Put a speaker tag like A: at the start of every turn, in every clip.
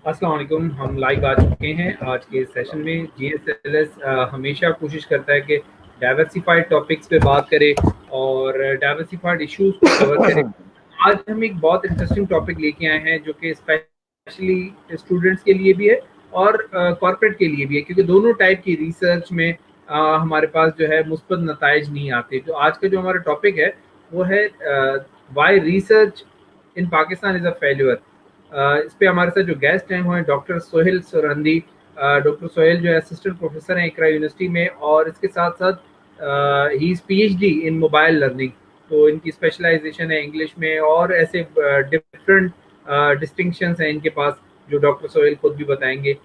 A: अस्सलाम वालेकुम। हम लाइव आ चुके हैं आज के सेशन में। जीएसएलएस हमेशा कोशिश करता है कि डाइवर्सिफाइड टॉपिक्स पे बात करे और डाइवर्सिफाइड इश्यूज को कवर करे। आज हम एक बहुत इंटरेस्टिंग टॉपिक लेके आए हैं जो कि स्पेशली स्टूडेंट्स के लिए भी है और कॉर्पोरेट के लिए भी है, क्योंकि दोनों टाइप की रिसर्च में हमारे पास जो है मुस्बत नताइज नहीं आते। तो आज का जो हमारा टॉपिक है वो है why research in Pakistan is a failure. इस पे हमारे साथ जो गेस्ट हैं वो हैं डॉक्टर सोहेल सुरंदी। डॉक्टर सोहेल जो है असिस्टेंट प्रोफेसर हैं इकरा यूनिवर्सिटी में, और इसके साथ साथ he is PhD in mobile learning. तो इनकी स्पेशलाइजेशन है इंग्लिश में, और ऐसे डिफरेंट डिस्टिंक्शंस हैं इनके पास जो डॉक्टर सोहेल खुद भी बताएंगे।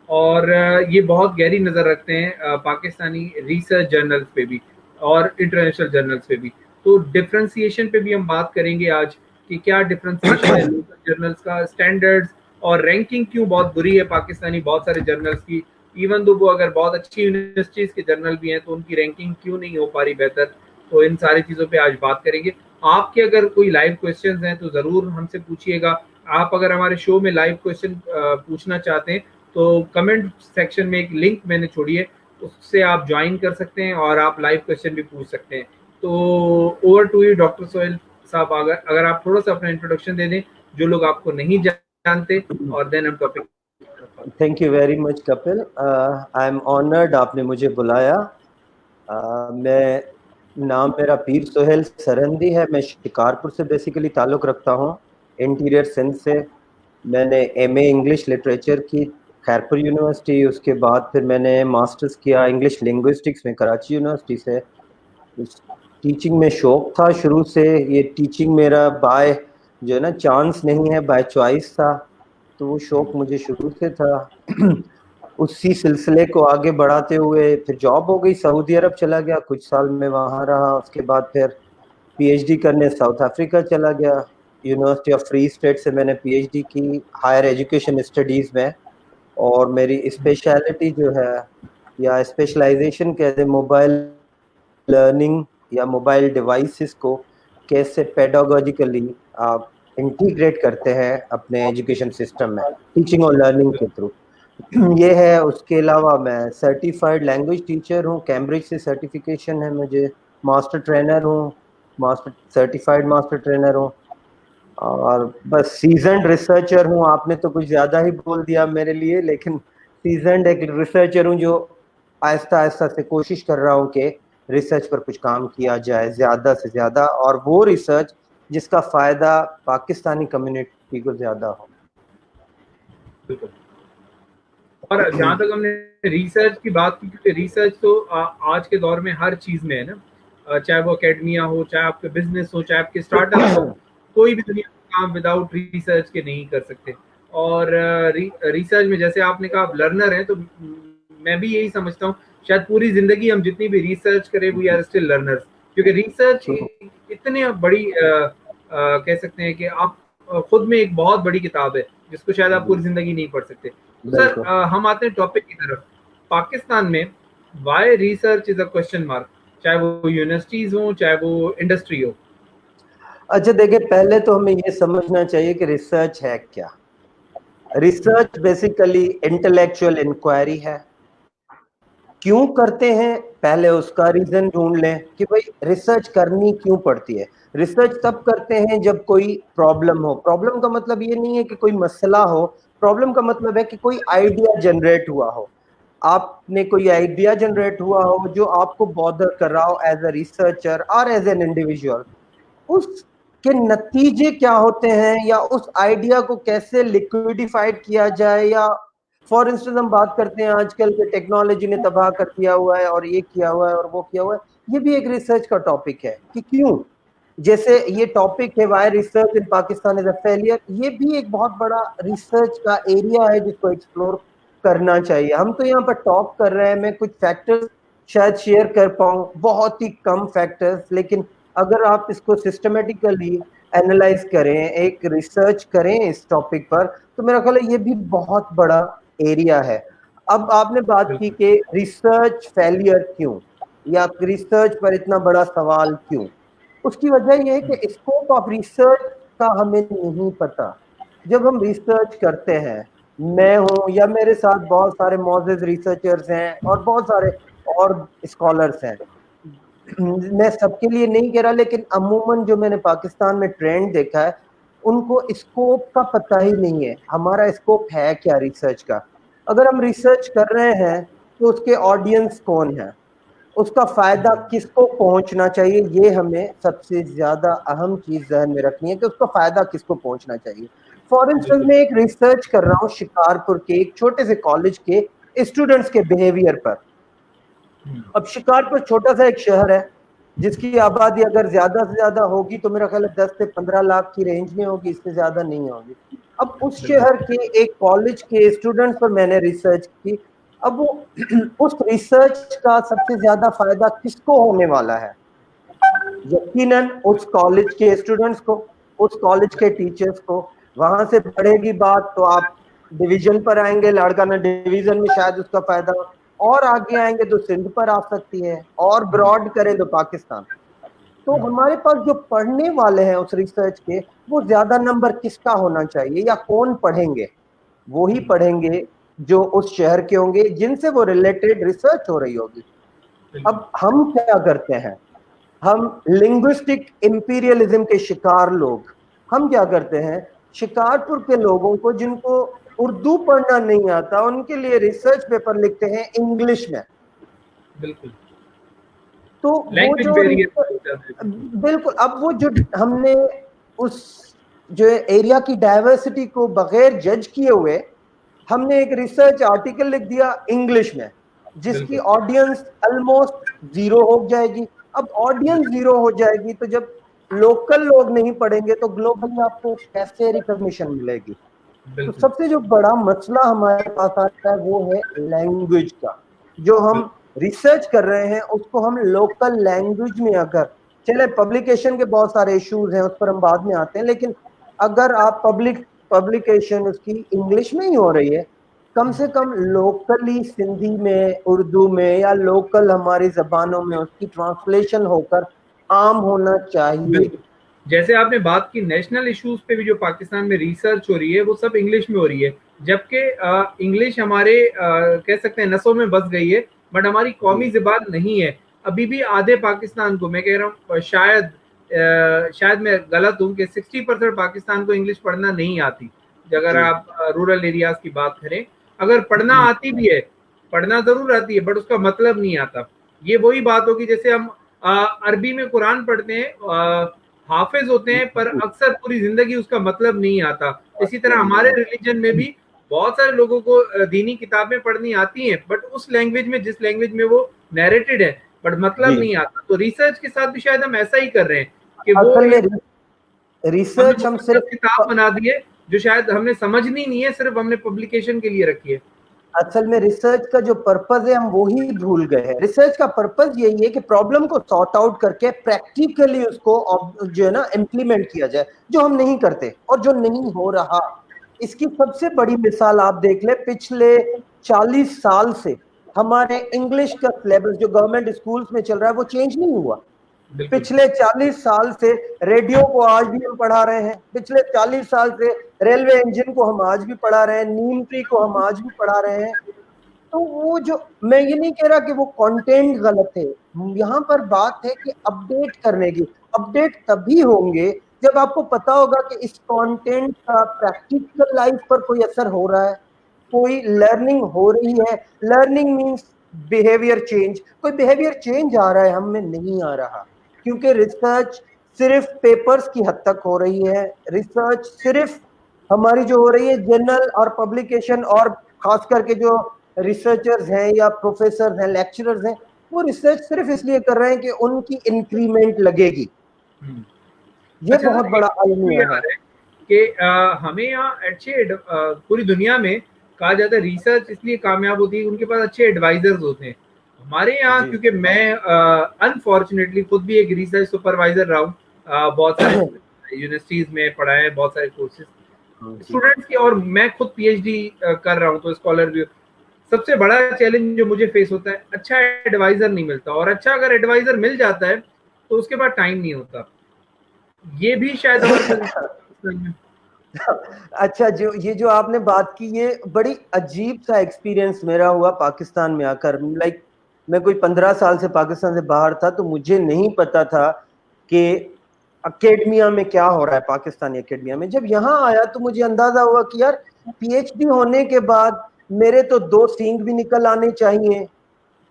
A: और ये बहुत गहरी नज़र रखते हैं पाकिस्तानी रिसर्च जर्नल्स पे भी और इंटरनेशनल जर्नल्स पे भी। तो डिफ्रेंसिएशन पे भी हम बात करेंगे आज कि क्या डिफरेंशिएशन है लोकल जर्नल्स का, स्टैंडर्ड्स और रैंकिंग क्यों बहुत बुरी है पाकिस्तानी बहुत सारे जर्नल्स की। इवन दो वो अगर बहुत अच्छी यूनिवर्सिटीज के जर्नल भी हैं तो उनकी रैंकिंग क्यों नहीं हो पा रही बेहतर। तो इन सारी चीज़ों पे आज बात करेंगे। आपके अगर कोई लाइव क्वेश्चंस हैं तो ज़रूर हमसे पूछिएगा। आप अगर हमारे शो में लाइव क्वेश्चन पूछना चाहते हैं तो कमेंट सेक्शन में एक लिंक मैंने छोड़ी है, उससे आप ज्वाइन कर सकते हैं और आप लाइव क्वेश्चन भी पूछ सकते हैं। तो over to you doctor Sohail sahab, अगर आप थोड़ा सा अपना इंट्रोडक्शन दे दें जो लोग आपको नहीं जानते, और देन हम topic.
B: Thank you very much Kapil, I am honoured आपने मुझे बुलाया। मैं नाम मेरा पीर सोहेल सरंदी है। मैं शिकारपुर से बेसिकली ताल्लुक़ रखता हूँ, इंटीरियर सिंध से। मैंने एमए इंग्लिश लिटरेचर की खैरपुर यूनिवर्सिटी, उसके बाद फिर मैंने मास्टर्स किया इंग्लिश लिंग्विस्टिक्स में कराची यूनिवर्सिटी से। टीचिंग में शौक़ था शुरू से। ये टीचिंग मेरा बाय जो है ना चांस नहीं है, बाय चॉइस था। तो वो शौक़ मुझे शुरू से था। उसी सिलसिले को आगे बढ़ाते हुए फिर जॉब हो गई, सऊदी अरब चला गया, कुछ साल में वहाँ रहा। उसके बाद फिर पीएचडी करने साउथ अफ्रीका चला गया। यूनिवर्सिटी ऑफ फ्री स्टेट से मैंने पीएचडी की हायर एजुकेशन स्टडीज़ में। और मेरी स्पेशलिटी जो है या स्पेशलाइजेशन कहते हैं मोबाइल लर्निंग या मोबाइल डिवाइसेस को कैसे पेडागोजिकली आप इंटीग्रेट करते हैं अपने एजुकेशन सिस्टम में टीचिंग और लर्निंग के थ्रू, ये है। उसके अलावा मैं सर्टिफाइड लैंग्वेज टीचर हूँ, कैम्ब्रिज से सर्टिफिकेशन है मुझे। मास्टर ट्रेनर हूँ, मास्टर सर्टिफाइड मास्टर ट्रेनर हूँ। और बस सीजनड रिसर्चर हूँ। आपने तो कुछ ज़्यादा ही बोल दिया मेरे लिए, लेकिन सीजनड एक रिसर्चर हूँ जो आहिस्ता आहिस्ता से कोशिश कर रहा हूँ कि रिसर्च पर कुछ काम किया जाए ज़्यादा से ज़्यादा, और वो रिसर्च जिसका फ़ायदा पाकिस्तानी कम्युनिटी को ज़्यादा हो।
A: बिल्कुल। और जहाँ तक हमने रिसर्च की बात की, क्योंकि रिसर्च तो आज के दौर में हर चीज़ में है ना, चाहे वो एकेडमिया हो, चाहे आपके बिजनेस हो, चाहे आपके स्टार्टअप हो, कोई भी दुनिया का काम विदाउट रिसर्च के नहीं कर सकते। और रिसर्च में जैसे आपने कहा आप लर्नर हैं, तो मैं भी यही समझता हूँ शायद पूरी जिंदगी हम जितनी भी रिसर्च करें वी आर स्टिल लर्नर्स, क्योंकि रिसर्च इतने बड़ी कह सकते हैं कि आप खुद में एक बहुत बड़ी किताब है जिसको शायद आप पूरी जिंदगी नहीं पढ़ सकते। तो सर हम आते हैं टॉपिक की तरफ। पाकिस्तान में why research is a question mark, चाहे वो यूनिवर्सिटीज हो चाहे वो इंडस्ट्री हो।
B: अच्छा देखिए, पहले तो हमें ये समझना चाहिए कि रिसर्च है क्या। रिसर्च बेसिकली इंटेलेक्चुअल इंक्वायरी है। क्यों करते हैं, पहले उसका रीजन ढूंढ लें कि भाई रिसर्च करनी क्यों पड़ती है। रिसर्च तब करते हैं जब कोई प्रॉब्लम हो। प्रॉब्लम का मतलब ये नहीं है कि कोई मसला हो, प्रॉब्लम का मतलब है कि कोई आइडिया जनरेट हुआ हो। आपने कोई आइडिया जनरेट हुआ हो जो आपको बॉदर कर रहा हो एज अ रिसर्चर और एज एन इंडिविजुअल। उसके नतीजे क्या होते हैं, या उस आइडिया को कैसे लिक्विडिफाइड किया जाए, या फॉर इंस्टेंस हम बात करते हैं आजकल के टेक्नोलॉजी ने तबाह कर दिया हुआ है और ये किया हुआ है और वो किया हुआ है। ये भी एक रिसर्च का टॉपिक है कि क्यों। जैसे ये टॉपिक है why research in Pakistan is a failure, ये भी एक बहुत बड़ा रिसर्च का एरिया है जिसको एक्सप्लोर करना चाहिए। हम तो यहाँ पर टॉक कर रहे हैं, मैं कुछ फैक्टर्स शायद शेयर कर पाऊँ, बहुत ही कम फैक्टर्स, लेकिन अगर आप इसको सिस्टमेटिकली एनालाइज करें, एक रिसर्च करें इस टॉपिक पर, तो मेरा ख्याल है ये भी बहुत बड़ा एरिया है। अब आपने बात की कि रिसर्च फेलियर क्यों, या रिसर्च पर इतना बड़ा सवाल क्यों। उसकी वजह यह है कि स्कोप ऑफ रिसर्च का हमें नहीं पता। जब हम रिसर्च करते हैं मैं हूँ या मेरे साथ बहुत सारे मौजूद रिसर्चर्स हैं और बहुत सारे और स्कॉलर्स हैं। मैं सबके लिए नहीं कह रहा, लेकिन अमूमन जो मैंने पाकिस्तान में ट्रेंड देखा है, उनको स्कोप का पता ही नहीं है। हमारा स्कोप है क्या रिसर्च का? अगर हम रिसर्च कर रहे हैं तो उसके ऑडियंस कौन है, उसका फायदा किसको पहुंचना चाहिए, ये हमें सबसे ज्यादा अहम चीज जहन में रखनी है कि उसका फायदा किसको पहुंचना चाहिए। फॉर इंस्टेंस
A: बिल्कुल।
B: मैं एक रिसर्च कर रहा हूँ शिकारपुर के एक छोटे से कॉलेज के स्टूडेंट्स के बिहेवियर पर। अब शिकारपुर छोटा सा एक शहर है जिसकी आबादी अगर ज्यादा से ज्यादा होगी तो मेरा ख्याल है 10 से 15 लाख की रेंज में होगी, इससे ज्यादा नहीं होगी। अब उस
A: बिल्कुल।
B: शहर के एक कॉलेज के स्टूडेंट्स पर मैंने रिसर्च की। अब वो उस रिसर्च का सबसे ज्यादा फायदा किसको होने वाला है? यकीनन उस कॉलेज के स्टूडेंट्स को, उस कॉलेज के टीचर्स को। वहां से बढ़ेगी बात तो आप डिवीजन पर आएंगे, लाड़काना डिवीजन में शायद उसका फायदा हो, और आगे आएंगे तो सिंध पर आ सकती है, और ब्रॉड करें तो पाकिस्तान। तो हमारे पास जो पढ़ने वाले हैं उस रिसर्च के, वो ज्यादा नंबर किसका होना चाहिए या कौन पढ़ेंगे? वो ही पढ़ेंगे जो उस शहर के होंगे जिनसे वो रिलेटेड रिसर्च हो रही होगी। अब हम क्या करते हैं, हम लिंग्विस्टिक इंपीरियलिज्म के शिकार लोग। हम क्या करते हैं, शिकारपुर के लोगों को जिनको उर्दू पढ़ना नहीं आता, उनके लिए रिसर्च पेपर लिखते हैं इंग्लिश में।
A: बिल्कुल।
B: तो वो
A: लैंग्वेज
B: जो
A: बैरियर बहुत ज्यादा है। बिल्कुल।
B: बिल्कुल, अब वो जो हमने उस जो एरिया की डाइवर्सिटी को बगैर जज किए हुए हमने एक रिसर्च आर्टिकल लिख दिया इंग्लिश में, जिसकी
A: बिल्कुल।
B: ऑडियंस ऑलमोस्ट जीरो हो जाएगी। अब ऑडियंस जीरो हो जाएगी तो जब लोकल लोग नहीं पढ़ेंगे तो ग्लोबली आपको कैसे रिकॉग्निशन मिलेगी? तो
A: बिल्कुल।
B: सबसे जो बड़ा मसला हमारे पास आता है वो है लैंग्वेज का। जो हम रिसर्च कर रहे हैं उसको हम लोकल लैंग्वेज में, अगर चले पब्लिकेशन के बहुत सारे इश्यूज हैं उस पर हम बाद में आते हैं, लेकिन अगर आप पब्लिकेशन उसकी इंग्लिश में ही हो रही है, कम से कम लोकली सिंधी में, उर्दू में या लोकल हमारी जबानों में उसकी ट्रांसलेशन होकर आम होना चाहिए।
A: बिल्कुल। जैसे आपने बात की नेशनल इश्यूज पे भी जो पाकिस्तान में रिसर्च हो रही है वो सब इंग्लिश में हो रही है, जबकि इंग्लिश हमारे कह सकते हैं नसों में बस गई है, बट हमारी कौमी ज़बान नहीं है। अभी भी आधे पाकिस्तान को, मैं कह रहा हूँ शायद मैं गलत हूँ कि 60% पाकिस्तान को इंग्लिश पढ़ना नहीं आती। अगर आप रूरल एरियाज की बात करें, अगर पढ़ना आती भी है, पढ़ना जरूर आती है बट उसका मतलब नहीं आता। ये वही बात होगी जैसे हम अरबी में कुरान पढ़ते हैं, हाफिज होते हैं, पर अक्सर पूरी जिंदगी उसका मतलब नहीं आता। इसी तरह हमारे रिलीजन में भी बहुत सारे लोगों को दीनी किताबें पढ़नी आती हैं बट उस लैंग्वेज में, जिस लैंग्वेज में वो नैरेटेड है, बट मतलब
B: जी,
A: नहीं आता। तो रिसर्च के साथ भी शायद हम ऐसा ही कर रहे हैं कि वो
B: असल में
A: एक हमने
B: रिसर्च हम
A: मुकद्दस किताब
B: सिर्फ
A: बना दी है जो शायद हमने समझनी नहीं है, सिर्फ हमने पब्लिकेशन के लिए रखी है।
B: असल में रिसर्च का जो पर्पज है हम वो ही भूल गए हैं। रिसर्च का पर्पज यही है कि प्रॉब्लम को सॉर्ट आउट करके प्रैक्टिकली उसको जो है ना इम्प्लीमेंट किया जाए, जो हम नहीं करते और जो नहीं हो रहा। इसकी सबसे बड़ी मिसाल आप देख ले, पिछले 40 साल से हमारे इंग्लिश का सिलेबस जो गवर्नमेंट स्कूल्स में चल रहा है वो चेंज नहीं हुआ।
A: बिल्कुल।
B: पिछले 40 साल से रेडियो को आज भी हम पढ़ा रहे हैं, पिछले 40 साल से रेलवे इंजन को हम आज भी पढ़ा रहे हैं, नीम ट्री को हम आज भी पढ़ा रहे हैं। तो वो जो, मैं ये नहीं कह रहा कि वो कंटेंट गलत है, यहाँ पर बात है कि अपडेट करने की। अपडेट तभी होंगे जब आपको पता होगा कि इस कंटेंट का प्रैक्टिकल लाइफ पर कोई असर हो रहा है, कोई लर्निंग हो रही है। लर्निंग मींस बिहेवियर चेंज, कोई बिहेवियर चेंज आ रहा है, हम में नहीं आ रहा। क्योंकि रिसर्च सिर्फ पेपर्स की हद तक हो रही है, रिसर्च सिर्फ हमारी जो हो रही है जर्नल और पब्लिकेशन, और खास करके जो रिसर्चर्स हैं या प्रोफेसर हैं, लेक्चरर्स हैं, वो रिसर्च सिर्फ इसलिए कर रहे हैं कि उनकी इंक्रीमेंट लगेगी। ये
A: अच्छा
B: बहुत
A: सर, एक
B: बड़ा
A: तो ये आ
B: अलमिया है।
A: रहा है कि हमें यहाँ अच्छे पूरी दुनिया में कहा जाता है रिसर्च इसलिए कामयाब होती है उनके पास अच्छे एडवाइजर्स होते हैं। हमारे यहाँ,
B: जी
A: क्योंकि मैं अनफॉर्चुनेटली खुद भी एक रिसर्च सुपरवाइजर रहा हूँ, बहुत सारे यूनिवर्सिटीज में पढ़ाए हैं, बहुत सारे कोर्सेज
B: जी
A: स्टूडेंट्स की, और मैं खुद पीएचडी कर रहा हूँ तो स्कॉलर भी हूँ। सबसे बड़ा चैलेंज जो मुझे फेस होता है, अच्छा एडवाइजर नहीं मिलता, और अच्छा अगर एडवाइजर मिल जाता है तो उसके बाद टाइम नहीं होता। ये भी शायद हमारे साथ
B: अच्छा, जो आपने बात की, ये बड़ी अजीब सा एक्सपीरियंस मेरा हुआ पाकिस्तान में आकर। लाइक मैं कोई 15 साल से पाकिस्तान से बाहर था, तो मुझे नहीं पता था कि अकेडमिया में क्या हो रहा है, पाकिस्तानी अकेडमिया में। जब यहाँ आया तो मुझे अंदाजा हुआ कि यार पीएचडी होने के बाद मेरे तो 2 सींग भी निकल आने चाहिए,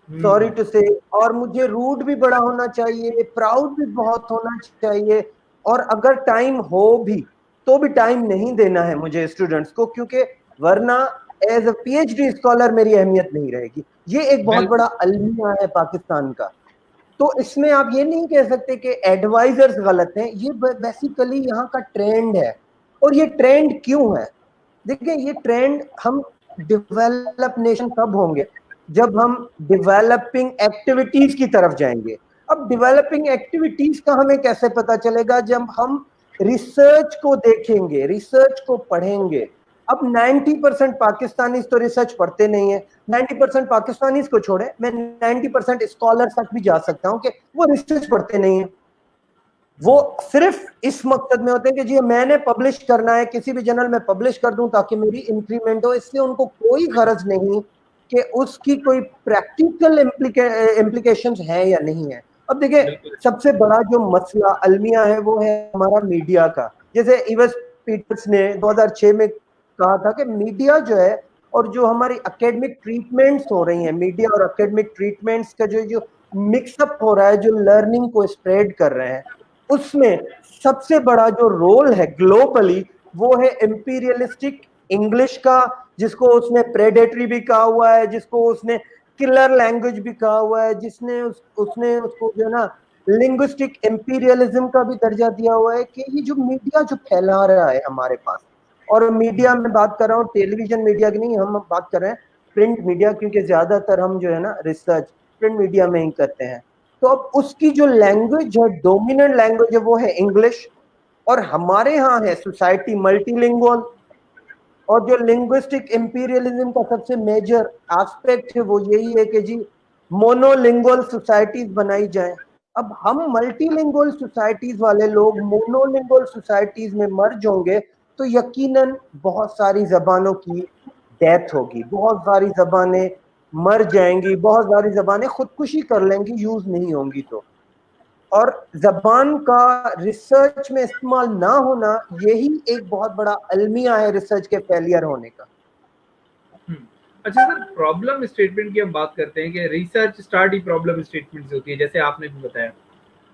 B: सॉरी टू से, और मुझे रूड भी बड़ा होना चाहिए, प्राउड भी बहुत होना चाहिए, और अगर टाइम हो भी तो भी टाइम नहीं देना है मुझे स्टूडेंट्स को, क्योंकि वरना एज अ पीएचडी स्कॉलर मेरी अहमियत नहीं रहेगी। ये एक बहुत बड़ा अलमिया है पाकिस्तान का। तो इसमें आप ये नहीं कह सकते कि एडवाइजर्स गलत हैं, ये बेसिकली यहाँ का ट्रेंड है। और ये ट्रेंड क्यों है? देखिए, ये ट्रेंड, हम डेवलप नेशन कब होंगे? जब हम डेवलपिंग एक्टिविटीज की तरफ जाएंगे। अब डेवलपिंग एक्टिविटीज का हमें कैसे पता चलेगा? जब हम रिसर्च को देखेंगे, रिसर्च को पढ़ेंगे। अब 90% पाकिस्तानी तो रिसर्च पढ़ते नहीं है। 90% पाकिस्तानी को छोड़े, मैं 90% स्कॉलर तक भी जा सकता हूं कि वो रिसर्च पढ़ते नहीं है। वो सिर्फ इस मकसद में होते हैं कि जी मैंने पब्लिश करना है, किसी भी जर्नल में पब्लिश कर दूं ताकि मेरी इंक्रीमेंट हो। इसलिए उनको कोई गरज नहीं कि उसकी कोई प्रैक्टिकल इम्प्लीकेशंस है या नहीं है। अब देखिए, सबसे बड़ा जो मसला अलमिया है वो है हमारा मीडिया का। जैसे इवस पीटर्स ने 2006 में कहा था कि मीडिया जो है, और जो हमारी एकेडमिक ट्रीटमेंट्स हो रही हैं, मीडिया और एकेडमिक ट्रीटमेंट्स का जो मिक्सअप हो रहा है, जो लर्निंग को स्प्रेड कर रहे हैं, उसमें सबसे बड़ा जो रोल है ग्लोबली, वो है इंपीरियलिस्टिक इंग्लिश का, जिसको उसने प्रेडेटरी भी कहा हुआ है, जिसको उसने किलर लैंग्वेज भी कहा हुआ है, उसने उसको जो है ना लिंग्विस्टिक इंपीरियलिज्म का भी दर्जा दिया हुआ है। कि ये जो मीडिया जो फैला रहा है हमारे पास, और मीडिया में बात कर रहा हूँ टेलीविजन मीडिया की नहीं, हम बात कर रहे हैं प्रिंट मीडिया, क्योंकि ज्यादातर हम जो है ना रिसर्च प्रिंट मीडिया में ही करते हैं। तो अब उसकी जो लैंग्वेज है, डोमिनेंट लैंग्वेज है, वो है इंग्लिश। और हमारे यहाँ है सोसाइटी मल्टीलिंगुअल, और जो लिंग्विस्टिक इंपीरियलिज्म का सबसे मेजर एस्पेक्ट है वो यही है कि जी मोनोलिंगुअल सोसाइटीज बनाई जाए। अब हम मल्टीलिंगुअल सोसाइटीज वाले लोग मोनोलिंगुअल सोसाइटीज में मर्ज होंगे तो यकीनन बहुत सारी जबानों की डेथ होगी, बहुत सारी जबानें मर जाएंगी, बहुत सारी जबानें खुदकुशी कर लेंगी यूज नहीं होंगी तो। और जबान का रिसर्च में इस्तेमाल ना होना, यही एक बहुत बड़ा अलमिया है रिसर्च के फेलियर होने का।
A: अच्छा सर, प्रॉब्लम स्टेटमेंट की हम बात करते हैं कि रिसर्च स्टार्ट ही प्रॉब्लम स्टेटमेंट से होती है, जैसे आपने भी बताया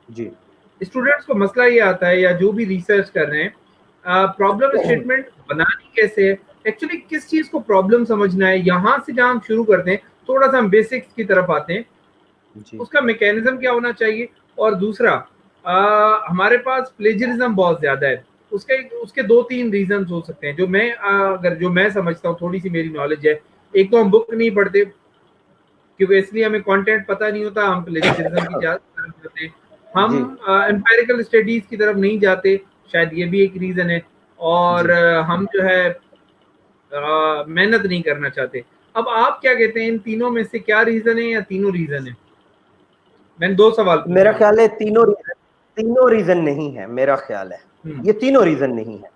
B: जी।
A: स्टूडेंट्स को मसला ये आता है या जो भी रिसर्च कर रहे हैं, प्रॉब्लम स्टेटमेंट बनानी कैसे है, एक्चुअली किस चीज को प्रॉब्लम समझना है, यहाँ से जहाँ हम शुरू करते हैं थोड़ा सा हम बेसिक्स की तरफ आते हैं जी। उसका मैकेनिज्म क्या होना चाहिए। और दूसरा, हमारे पास प्लेजरिज्म बहुत ज्यादा है, उसके 2-3 रीजन हो सकते हैं जो मैं समझता हूँ, थोड़ी सी मेरी नॉलेज है। एक तो हम बुक नहीं पढ़ते, क्योंकि इसलिए हमें कंटेंट पता नहीं होता, हम प्लेजरिज्म की तरफ जाते हैं। हम एम्पिरिकल स्टडीज की तरफ नहीं जाते, शायद ये भी एक रीजन है। और हम जो है मेहनत नहीं करना चाहते। अब आप क्या कहते हैं, इन तीनों में से क्या रीजन है या तीनों रीजन है? मैंने 2 सवाल।
B: मेरा ख्याल है तीनों रीजन नहीं है, मेरा ख्याल है ये तीनों रीजन नहीं है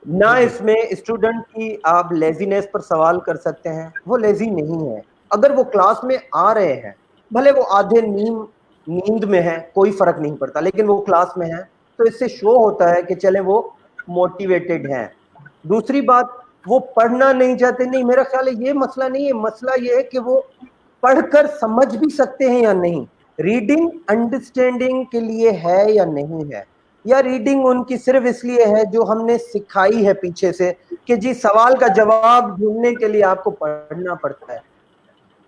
B: ना। इसमें स्टूडेंट की आप लेजीनेस पर सवाल कर सकते हैं, वो लेजी नहीं है। अगर वो क्लास में आ रहे हैं, भले वो आधे नींद में है, कोई फर्क नहीं पड़ता, लेकिन वो क्लास में है, तो इससे शो होता है कि चले वो मोटिवेटेड हैं। दूसरी बात, वो पढ़ना नहीं चाहते, नहीं, मेरा ख्याल है ये मसला नहीं है। मसला ये है कि वो पढ़कर समझ भी सकते हैं या नहीं, रीडिंग अंडरस्टैंडिंग के लिए है या नहीं है, या रीडिंग उनकी सिर्फ इसलिए है जो हमने सिखाई है पीछे से कि जी सवाल का जवाब ढूंढने के लिए आपको पढ़ना पड़ता है।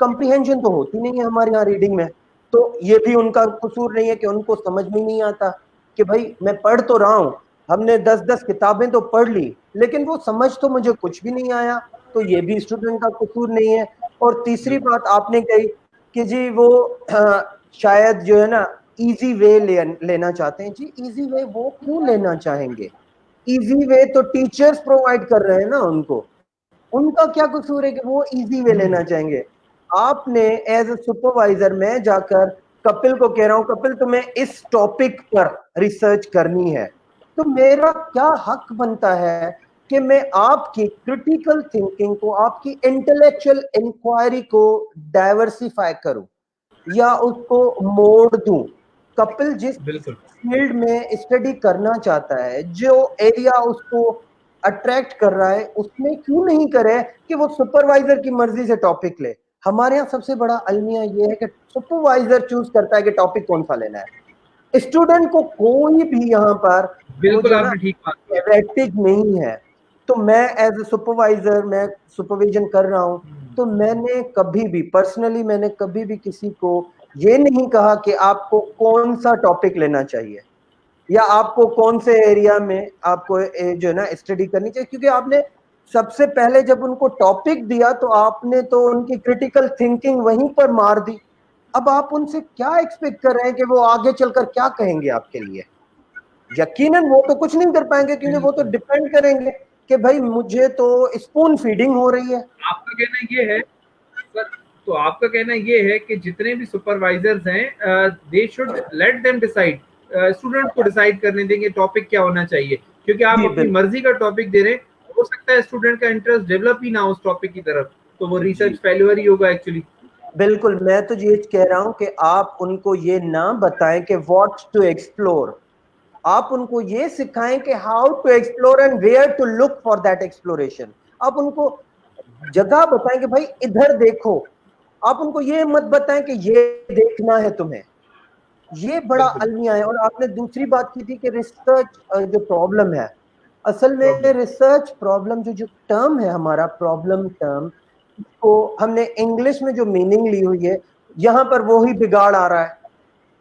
B: कंप्रीहेंशन तो होती नहीं है हमारे यहाँ रीडिंग में। तो ये भी उनका कसूर नहीं है कि उनको समझ में नहीं आता कि भाई मैं पढ़ तो रहा हूँ, हमने 10-10 किताबें तो पढ़ ली, लेकिन वो समझ तो मुझे कुछ भी नहीं आया। तो ये भी स्टूडेंट का कसूर नहीं है। और तीसरी बात आपने कही कि जी वो शायद जो है ना इजी वे लेना चाहते हैं। जी इजी वे वो क्यों लेना चाहेंगे? इजी वे तो टीचर्स प्रोवाइड कर रहे हैं ना उनको, उनका क्या कसूर है कि वो इजी वे लेना चाहेंगे? आपने एज ए सुपरवाइजर, मैं जाकर कपिल को कह रहा हूं, कपिल तुम्हें इस टॉपिक पर रिसर्च करनी है, तो मेरा क्या हक बनता है कि मैं आपकी क्रिटिकल थिंकिंग को, आपकी इंटेलेक्चुअल इंक्वायरी को डाइवर्सिफाई करूं या उसको मोड़ दूं। कपिल जिस फील्ड में स्टडी करना चाहता है, जो एरिया उसको अट्रैक्ट कर रहा है, उसमें क्यों नहीं करे कि वो सुपरवाइजर की मर्जी से टॉपिक ले। हमारे यहाँ सबसे बड़ा अलमिया ये है कि सुपरवाइजर चूज करता है कि टॉपिक कौन सा लेना है। स्टूडेंट को कोई भी यहाँ पर
A: बिल्कुल आपने ठीक बात
B: की नहीं है। तो मैं एज ए सुपरवाइजर, मैं सुपरविजन कर रहा हूँ, तो मैंने कभी भी पर्सनली मैंने कभी भी किसी को ये नहीं कहा कि आपको कौन सा टॉपिक लेना चाहिए या आपको कौन से एरिया में आपको जो है ना स्टडी करनी चाहिए, क्योंकि आपने सबसे पहले जब उनको टॉपिक दिया तो आपने तो उनकी क्रिटिकल थिंकिंग वहीं पर मार दी। अब आप उनसे क्या एक्सपेक्ट कर रहे हैं कि वो आगे चलकर क्या कहेंगे आपके लिए। यकीनन वो तो कुछ नहीं कर पाएंगे, क्योंकि वो तो डिपेंड करेंगे कि भाई मुझे तो स्पून फीडिंग हो रही है।
A: आपका कहना ये है सर, तो आपका कहना ये है कि जितने भी सुपरवाइजर्स हैं they should let them decide, student को डिसाइड करने देंगे टॉपिक क्या होना चाहिए, क्योंकि आप अपनी मर्जी का टॉपिक दे रहे हैं, हो सकता है स्टूडेंट का इंटरेस्ट डेवलप ही ना हो उस टॉपिक की तरफ, तो वो रिसर्च फेल्यूर ही होगा एक्चुअली।
B: बिल्कुल, मैं तो ये कह रहा हूं कि आप उनको ये ना बताएं कि व्हाट टू एक्सप्लोर, आप उनको ये सिखाएं कि how to explore and where to look for that exploration. आप उनको जगह बताएं कि भाई इधर देखो, आप उनको ये मत बताएं कि ये देखना है तुम्हें। ये बड़ा अलमिया है। और आपने दूसरी बात की थी कि रिसर्च जो प्रॉब्लम है, असल में रिसर्च प्रॉब्लम जो टर्म है हमारा प्रॉब्लम टर्म, को हमने इंग्लिश में जो मीनिंग ली हुई है, यहां पर वही बिगाड़ आ रहा है।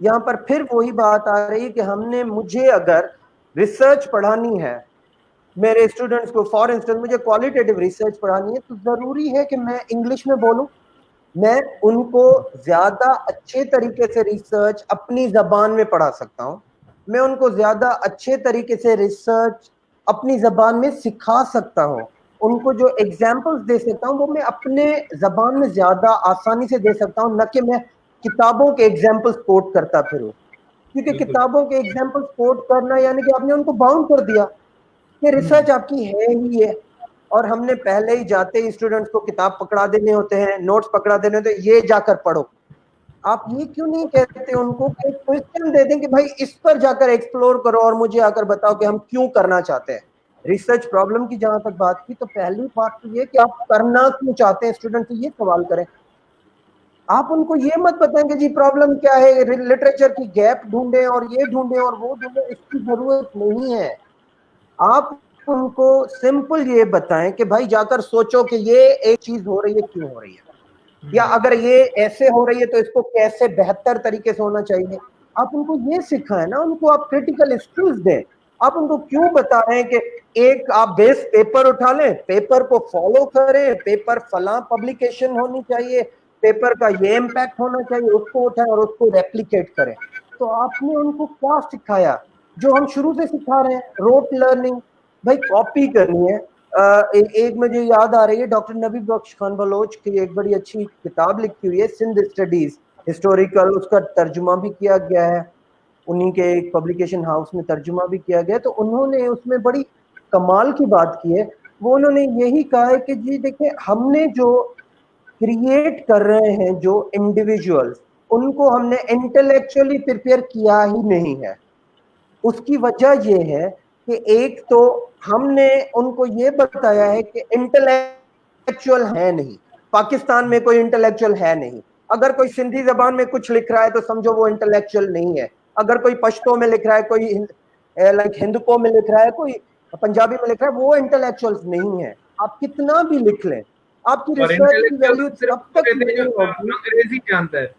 B: यहां पर फिर वही बात आ रही है कि मुझे अगर रिसर्च पढ़ानी है मेरे स्टूडेंट्स को, फॉर इंस्टेंस मुझे क्वालिटेटिव रिसर्च पढ़ानी है, तो जरूरी है कि मैं इंग्लिश में बोलूं। मैं उनको ज्यादा अच्छे तरीके से रिसर्च अपनी जबान में पढ़ा सकता हूं, मैं उनको ज्यादा अच्छे तरीके से रिसर्च अपनी जबान में सिखा सकता हूं, उनको जो एग्जाम्पल्स दे सकता हूं वो मैं अपने जबान में ज्यादा आसानी से दे सकता हूं, न कि मैं किताबों के एग्जाम्पल्स कोट करता फिरूं। क्योंकि किताबों के एग्जाम्पल्स कोट करना यानी कि आपने उनको बाउंड कर दिया कि रिसर्च आपकी है ही है। और हमने पहले ही जाते ही स्टूडेंट्स को किताब पकड़ा देने होते हैं, नोट्स पकड़ा देने होते हैं, ये जाकर पढ़ो। आप ये क्यों नहीं कहते उनको कि क्वेश्चन दे दें कि भाई इस पर जाकर एक्सप्लोर करो और मुझे आकर बताओ कि हम क्यों करना चाहते हैं। रिसर्च प्रॉब्लम की जहां तक बात की, तो पहली बात तो ये कि आप करना क्यों चाहते हैं, स्टूडेंट से ये सवाल करें। आप उनको ये मत बताएं कि जी प्रॉब्लम क्या है, लिटरेचर की गैप ढूंढें और ये ढूंढें और वो ढूंढें, इसकी जरूरत नहीं है। आप उनको सिंपल ये बताएं कि भाई जाकर सोचो कि ये एक चीज हो रही है, क्यों हो रही है, या अगर ये ऐसे हो रही है तो इसको कैसे बेहतर तरीके से होना चाहिए। आप उनको ये सिखाएं ना, उनको आप क्रिटिकल स्किल्स दें। आप उनको क्यों बता रहे हैं कि एक आप बेस पेपर उठा लें, पेपर को फॉलो करें, पेपर फला पब्लिकेशन होनी चाहिए, पेपर का ये इम्पैक्ट होना चाहिए, उसको उठाएं और उसको रेप्लिकेट करें। तो आपने उनको क्या सिखाया जो हम शुरू से सिखा रहे हैं, रोट लर्निंग। भाई कॉपी करनी है। एक मुझे याद आ रही है, डॉक्टर नबी बख्श खान बलोच की एक बड़ी अच्छी किताब लिखी हुई है, सिंध स्टडीज हिस्टोरिकल, उसका तर्जुमा भी किया गया है, उन्हीं के एक पब्लिकेशन हाउस में तर्जुमा भी किया गया। तो उन्होंने उसमें बड़ी कमाल की बात की है। वो उन्होंने यही कहा है कि जी देखिए, हमने जो क्रिएट कर रहे हैं जो इंडिविजुअल्स, उनको हमने इंटेलेक्चुअली प्रिपेयर किया ही नहीं है। उसकी वजह यह है कि एक तो हमने उनको ये बताया है कि इंटेलेक्चुअल है नहीं, पाकिस्तान में कोई इंटेलेक्चुअल है नहीं। अगर कोई सिंधी जबान में कुछ लिख रहा है तो समझो वो इंटेलेक्चुअल नहीं है। अगर कोई पश्तो में लिख रहा है, कोई लाइक हिंदुओं में लिख रहा है, कोई पंजाबी में लिख रहा है, वो इंटेलेक्चुअल्स नहीं है। आप कितना भी लिख लें, आपकी रिसर्च की वैल्यू तब तक नहीं होगी,
A: अंग्रेजी जानता है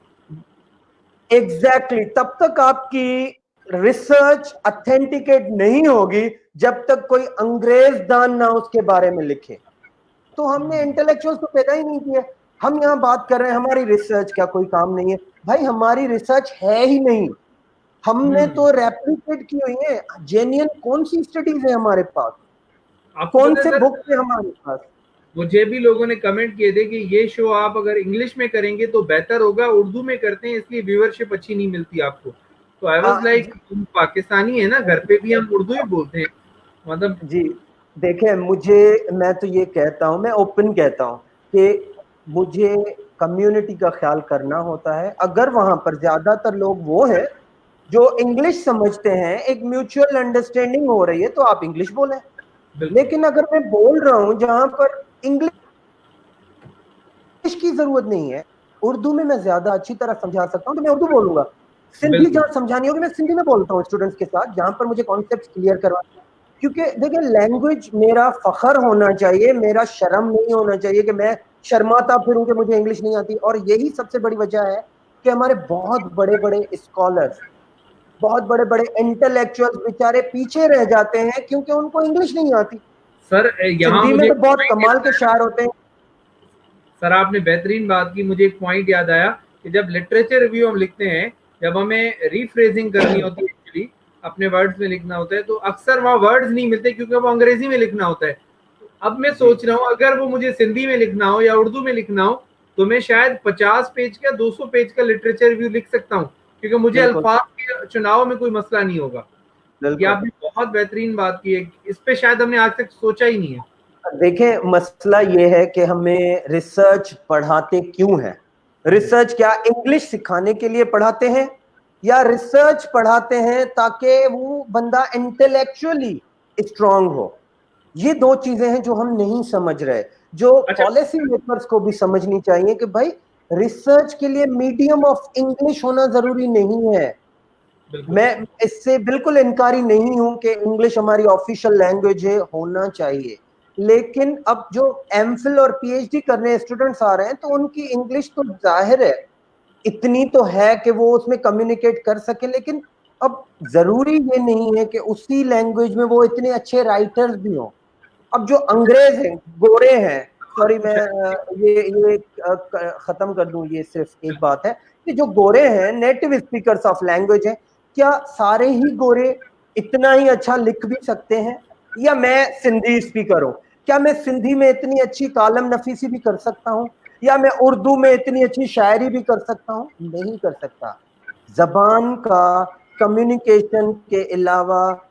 B: एग्जैक्टली तब तक आपकी रिसर्च ऑथेंटिकेट नहीं होगी जब तक कोई अंग्रेज दान ना उसके बारे में लिखे। तो हमने इंटेलेक्चुअल्स तो पैदा ही नहीं किए। हम यहाँ बात कर रहे हैं हमारी रिसर्च का कोई काम नहीं है। भाई हमारी रिसर्च है ही नहीं, हमने तो रेप्लिकेट की हुई है। जेन्युइन कौन सी स्टडीज है हमारे पास, कौन से बुक है हमारे पास।
A: मुझे भी लोगों ने कमेंट किए थे कि ये शो आप अगर इंग्लिश में करेंगे तो बेहतर होगा, उर्दू में करते हैं इसलिए व्यूअरशिप अच्छी नहीं मिलती आपको। तो आई वाज लाइक, तुम पाकिस्तानी है ना, घर पे भी हम उर्दू ही बोलते हैं, मतलब
B: जी देखें, मैं तो ये कहता हूँ, मैं ओपन कहता हूँ कि मुझे कम्युनिटी का ख्याल करना होता है। अगर वहां पर ज्यादातर लोग वो हैं जो इंग्लिश समझते हैं, एक म्यूचुअल अंडरस्टैंडिंग हो रही है, तो आप इंग्लिश बोलें। लेकिन अगर मैं बोल रहा हूं जहां पर इंग्लिश की जरूरत नहीं है, उर्दू में मैं ज्यादा अच्छी तरह समझा सकता हूं, तो मैं उर्दू बोलूंगा। सिंधी जहां समझानी होगी मैं सिंधी में बोलता हूँ स्टूडेंट्स के साथ, जहां पर मुझे कॉन्सेप्ट क्लियर करवा। क्योंकि देखिए, लैंग्वेज मेरा फखर होना चाहिए, मेरा शर्म नहीं होना चाहिए कि मैं शर्माता फिरूं कि मुझे इंग्लिश नहीं आती। और यही सबसे बड़ी वजह है कि हमारे बहुत बड़े बड़े स्कॉलर्स, बहुत बड़े बड़े इंटेलेक्चुअल्स बेचारे पीछे रह जाते हैं क्योंकि उनको इंग्लिश नहीं आती।
A: सर यहाँ
B: सिंधी में
A: मुझे
B: तो बहुत कमाल के शायर होते हैं।
A: सर आपने बेहतरीन बात की, मुझे एक पॉइंट याद आया कि जब लिटरेचर रिव्यू हम लिखते हैं, जब हमें रीफ्रेजिंग करनी होती है, एक्चुअली अपने वर्ड्स में लिखना होता है, तो अक्सर वहाँ वर्ड्स नहीं मिलते क्योंकि वो अंग्रेजी में लिखना होता है। अब मैं सोच रहा हूँ अगर वो मुझे सिंधी में लिखना हो या उर्दू में लिखना हो, तो मैं शायद 50 पेज का 200 पेज का लिटरेचर रिव्यू लिख सकता हूँ, क्योंकि मुझे अल्फाज के चुनाव में कोई मसला नहीं होगा। ये आपने बहुत बेहतरीन बात की है, इस पे शायद हमने आज तक सोचा ही नहीं है।
B: देखें, मसला ये है कि हमें रिसर्च पढ़ाते क्यों हैं? रिसर्च क्या इंग्लिश सिखाने के लिए पढ़ाते हैं, या रिसर्च पढ़ाते हैं ताकि वो बंदा इंटेलेक्चुअली स्ट्रांग हो? ये दो चीजें हैं जो हम नहीं समझ रहे, जो पॉलिसी मेकर्स को भी समझनी चाहिए कि भाई, रिसर्च के लिए मीडियम ऑफ इंग्लिश होना जरूरी नहीं है। मैं इससे बिल्कुल इनकारी नहीं हूं कि इंग्लिश हमारी ऑफिशियल लैंग्वेज है, होना चाहिए। लेकिन अब जो एमफिल और पीएचडी करने स्टूडेंट्स आ रहे हैं, तो उनकी इंग्लिश तो जाहिर है इतनी तो है कि वो उसमें कम्युनिकेट कर सके, लेकिन अब जरूरी ये नहीं है कि उसी लैंग्वेज में वो इतने अच्छे राइटर्स भी हों। अब जो अंग्रेज हैं, गोरे हैं, सॉरी मैं ये खत्म कर दूं, ये सिर्फ एक बात है कि जो गोरे हैं, नेटिव स्पीकर्स ऑफ लैंग्वेज हैं, क्या सारे ही गोरे इतना ही अच्छा लिख भी सकते हैं? या मैं सिंधी स्पीकर हूं, क्या मैं सिंधी में इतनी अच्छी कालम नफीसी भी कर सकता हूं? या मैं उर्दू में इतनी अच्छी शायरी भी कर सकता हूं? नहीं कर सकता। जबान का कम्युनिकेशन के अलावा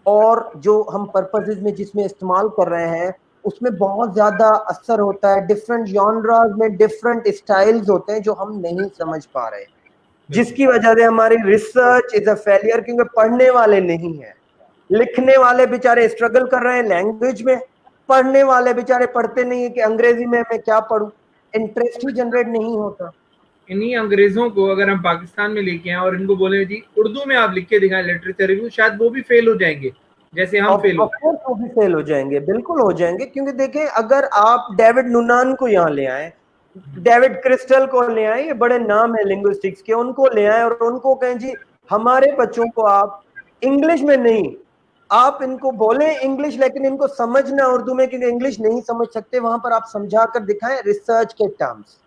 B: और जो हम पर्पसेस में जिसमें इस्तेमाल कर रहे हैं, उसमें बहुत ज्यादा असर होता है। डिफरेंट जॉनराज में डिफरेंट स्टाइल्स होते हैं जो हम नहीं समझ पा रहे, जिसकी वजह से हमारी रिसर्च इज अ फेलियर, क्योंकि पढ़ने वाले नहीं है। लिखने वाले बेचारे स्ट्रगल कर रहे हैं लैंग्वेज में, पढ़ने वाले बेचारे पढ़ते नहीं है कि अंग्रेजी में मैं क्या पढ़ूं, इंटरेस्ट ही जनरेट नहीं होता।
A: इन्हीं अंग्रेजों को अगर हम पाकिस्तान में लेके आए और इनको बोले जी उर्दू में आप लिख के दिखाएं लिटरेचर रिव्यू, शायद वो भी फेल हो जाएंगे जैसे हम फेल हो
B: जाएंगे। वो भी फेल हो जाएंगे, बिल्कुल हो जाएंगे। क्योंकि देखें, अगर आप डेविड नुनान को यहाँ ले आए, डेविड क्रिस्टल को ले आए, ये बड़े नाम है लिंग्विस्टिक्स के, उनको ले आए और उनको कहें जी हमारे बच्चों को आप इंग्लिश में नहीं, आप इनको बोले इंग्लिश, लेकिन इनको समझना उर्दू में, क्योंकि इंग्लिश नहीं समझ सकते, वहां पर आप समझा कर दिखाएं रिसर्च के टर्म्स।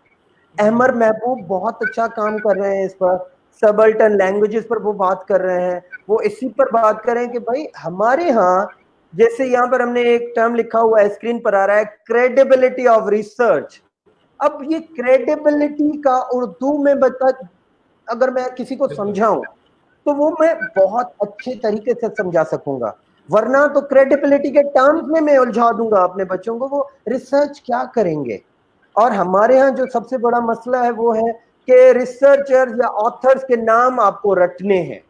B: अहमद महबूब बहुत अच्छा काम कर रहे हैं इस पर, सबल्टन लैंग्वेजेस पर वो बात कर रहे हैं। वो इसी पर बात करें कि भाई हमारे यहाँ, जैसे यहाँ पर हमने एक टर्म लिखा हुआ है, स्क्रीन पर आ रहा है, क्रेडिबिलिटी ऑफ रिसर्च। अब ये क्रेडिबिलिटी का उर्दू में बता, अगर मैं किसी को समझाऊं तो वो मैं बहुत अच्छे तरीके से समझा सकूंगा, वरना तो क्रेडिबिलिटी के टर्म्स में मैं उलझा दूंगा अपने बच्चों को, वो रिसर्च क्या करेंगे? और हमारे यहाँ जो सबसे बड़ा मसला है वो है कि रिसर्चर्स या ऑथर्स के नाम आपको रटने हैं।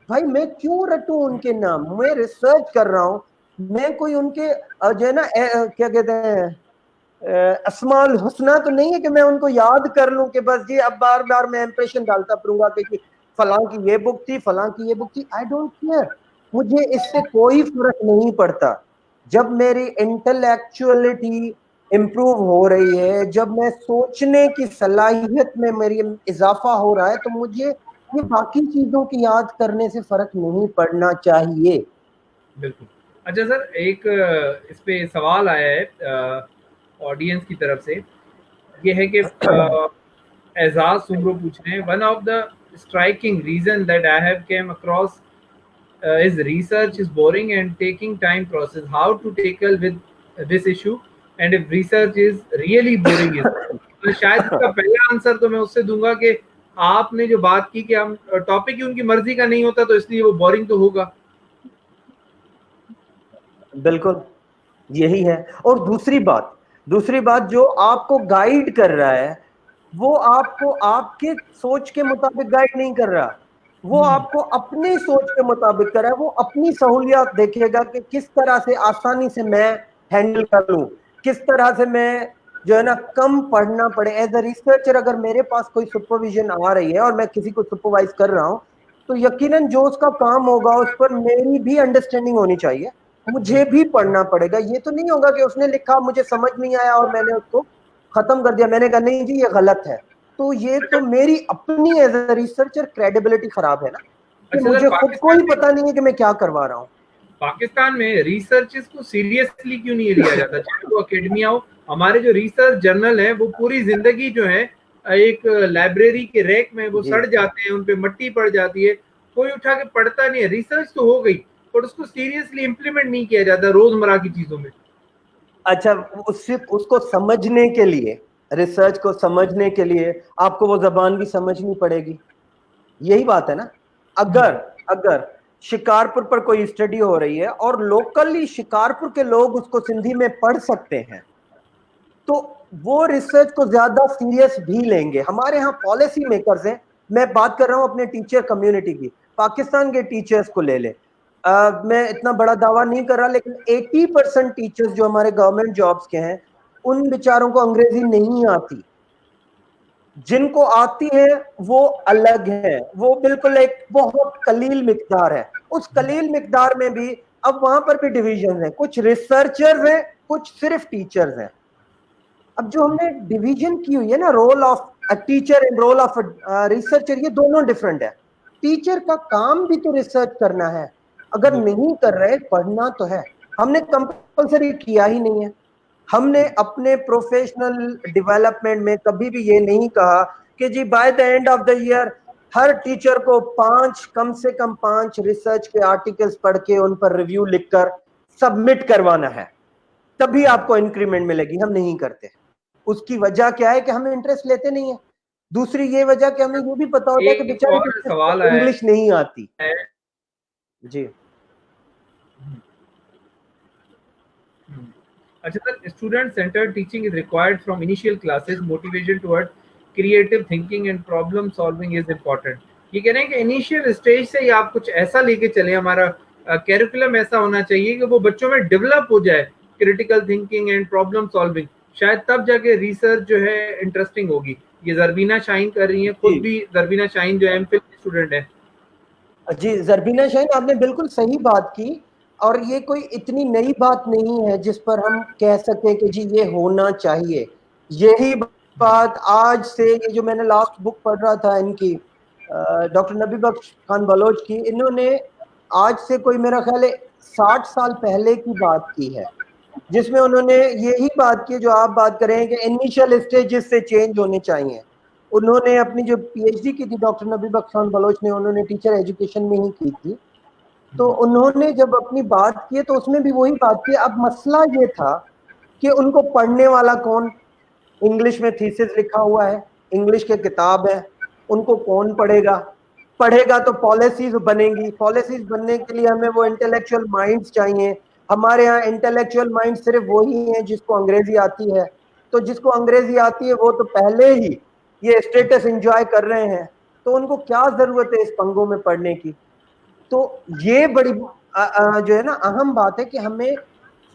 B: भाई मैं क्यों रटूं उनके नाम? मैं रिसर्च कर रहा हूं, मैं कोई उनके जो है ना क्या कहते हैं अस्माउल हुस्ना तो नहीं है कि मैं उनको याद कर लूं कि बस जी अब बार बार मैं इंप्रेशन डालता फिरूंगा कि फलां की ये बुक थी, फलां की ये बुक थी। आई डोंट केयर, मुझे इससे कोई फर्क नहीं पड़ता। जब मेरी इंटेलेक्चुअलिटी इम्प्रूव हो रही है, जब मैं सोचने की सलाहियत में मेरी इजाफा हो रहा है, तो मुझे ये बाकी चीजों की याद करने से फर्क नहीं पड़ना चाहिए।
A: बिल्कुल। अच्छा सर, एक इस पे सवाल आया है ऑडियंस की तरफ से, ये है कि एजाज सुमरो पूछ रहे हैं, one of the striking reason that I have came across is research is boring and taking time process. How to tackle with this issue? And if research is really boring is, तो शायद इसका पहला answer तो मैं उससे दूंगा कि आपने जो बात की कि हम टॉपिक ही उनकी मर्जी का नहीं होता, तो इसलिए वो बोरिंग तो होगा।
B: बिल्कुल यही है। और दूसरी बात जो आपको गाइड कर रहा है वो आपको आपके सोच के मुताबिक गाइड नहीं कर रहा, वो आपको अपनी सोच के मुताबिक कर रहा है। वो अपनी सहूलियत देखेगा कि किस तरह से आसानी से मैं हैंडल कर लूं, किस तरह से मैं जो है ना कम पढ़ना पड़े। एज अ रिसर्चर अगर मेरे पास कोई सुपरविजन आ रही है और मैं किसी को सुपरवाइज कर रहा हूं, तो यकीनन जो उसका काम होगा उस पर मेरी भी अंडरस्टैंडिंग होनी चाहिए, मुझे भी पढ़ना पड़ेगा। ये तो नहीं होगा कि उसने लिखा मुझे समझ नहीं आया और मैंने उसको खत्म कर दिया, मैंने कहा नहीं जी ये गलत है। तो ये तो मेरी अपनी एज ए रिसर्चर क्रेडिबिलिटी खराब है ना, कि
A: अच्छा सर,
B: मुझे खुद को ही पता नहीं है कि मैं क्या करवा रहा हूँ।
A: पाकिस्तान में रिसर्चेस को सीरियसली क्यों नहीं लिया जाता? चाहे वो अकेडमिया हो, हमारे जो रिसर्च जर्नल है वो पूरी जिंदगी जो है एक लाइब्रेरी के रैक में वो सड़ जाते हैं, उन पे मिट्टी पड़ जाती है, कोई उठा के पढ़ता नहीं है। रिसर्च तो हो गई पर उसको सीरियसली इम्प्लीमेंट नहीं किया जाता रोजमर्रा की चीजों में।
B: अच्छा, उसको समझने के लिए, रिसर्च को समझने के लिए आपको वो जबान भी समझनी पड़ेगी, यही बात है ना। अगर अगर शिकारपुर पर कोई स्टडी हो रही है और लोकली शिकारपुर के लोग उसको सिंधी में पढ़ सकते हैं, तो वो रिसर्च को ज्यादा सीरियस भी लेंगे। हमारे यहाँ पॉलिसी मेकर्स हैं, मैं बात कर रहा हूं अपने टीचर कम्युनिटी की, पाकिस्तान के टीचर्स को ले ले। मैं इतना बड़ा दावा नहीं कर रहा, लेकिन 80% टीचर्स जो हमारे गवर्नमेंट जॉब्स के हैं उन बेचारों को अंग्रेजी नहीं आती। जिनको आती है वो अलग है, वो बिल्कुल एक बहुत कलील मिकदार है। उस कलील मिकदार में भी अब वहां पर भी डिविजन है, कुछ रिसर्चर्स हैं, कुछ सिर्फ टीचर्स हैं। अब जो हमने डिवीजन की हुई है ना, role of a teacher and role of researcher, ये दोनों डिफरेंट है। टीचर का काम भी तो रिसर्च करना है, अगर नहीं कर रहे, पढ़ना तो है। हमने कंपल्सरी किया ही नहीं है। हमने अपने प्रोफेशनल डेवलपमेंट में कभी भी ये नहीं कहा कि जी by the end of the year हर टीचर को कम से कम 5 रिसर्च के आर्टिकल्स पढ़ के उन पर रिव्यू लिखकर सबमिट करवाना है, तभी आपको इंक्रीमेंट मिलेगी। हम नहीं करते। उसकी वजह क्या है कि हमें इंटरेस्ट लेते नहीं है। दूसरी ये वजह कि हमें ये भी पता होता है कि
A: एक
B: बेचारे
A: और
B: किसी
A: सवाल
B: को इंग्लिश नहीं आती।
A: है
B: जी
A: अच्छा sir, student centred teaching is required from initial classes, motivation toward creative thinking and problem solving is important. ये कह रहे हैं कि इनिशियल स्टेज से ही आप कुछ ऐसा लेके चले, हमारा कैरिकुलम ऐसा होना चाहिए कि वो बच्चों में डेवलप हो जाए, critical thinking and problem solving, शायद तब जाके रिसर्च जो है इंटरेस्टिंग होगी। ये जरबीना शाहीन कर रही है, खुद भी जरबीना शाहीन जो एमफिल की स्टूडेंट है।
B: जी जरबीना शाहीन, आपने बिल्कुल सही बात की। और ये कोई इतनी नई बात नहीं है जिस पर हम कह सके कि जी ये होना चाहिए। यही बात आज से, ये जो मैंने लास्ट बुक पढ़ रहा था इनकी, डॉक्टर नबी बख्श खान बलोच की, इन्होंने आज से कोई मेरा ख्याल है 60 साल पहले की बात की है, जिसमें उन्होंने यही बात की जो आप बात करें कि इनिशियल स्टेजेस से चेंज होने चाहिए। उन्होंने अपनी जो पीएचडी की थी डॉक्टर नबी बख्श खान बलोच ने, उन्होंने टीचर एजुकेशन में ही की थी। तो उन्होंने जब अपनी बात की तो उसमें भी वही बात की। अब मसला ये था कि उनको पढ़ने वाला कौन, इंग्लिश में थीसिस लिखा हुआ है, इंग्लिश के किताब है, उनको कौन पढ़ेगा? पढ़ेगा तो पॉलिसीज बनेंगी, पॉलिसीज बनने के लिए हमें वो इंटेलेक्चुअल माइंड्स चाहिए। हमारे यहाँ इंटेलेक्चुअल माइंड सिर्फ वही है जिसको अंग्रेजी आती है। तो जिसको अंग्रेजी आती है वो तो पहले ही ये स्टेटस एंजॉय कर रहे हैं, तो उनको क्या जरूरत है इस पंगों में पढ़ने की? तो ये बड़ी जो है ना अहम बात है कि हमें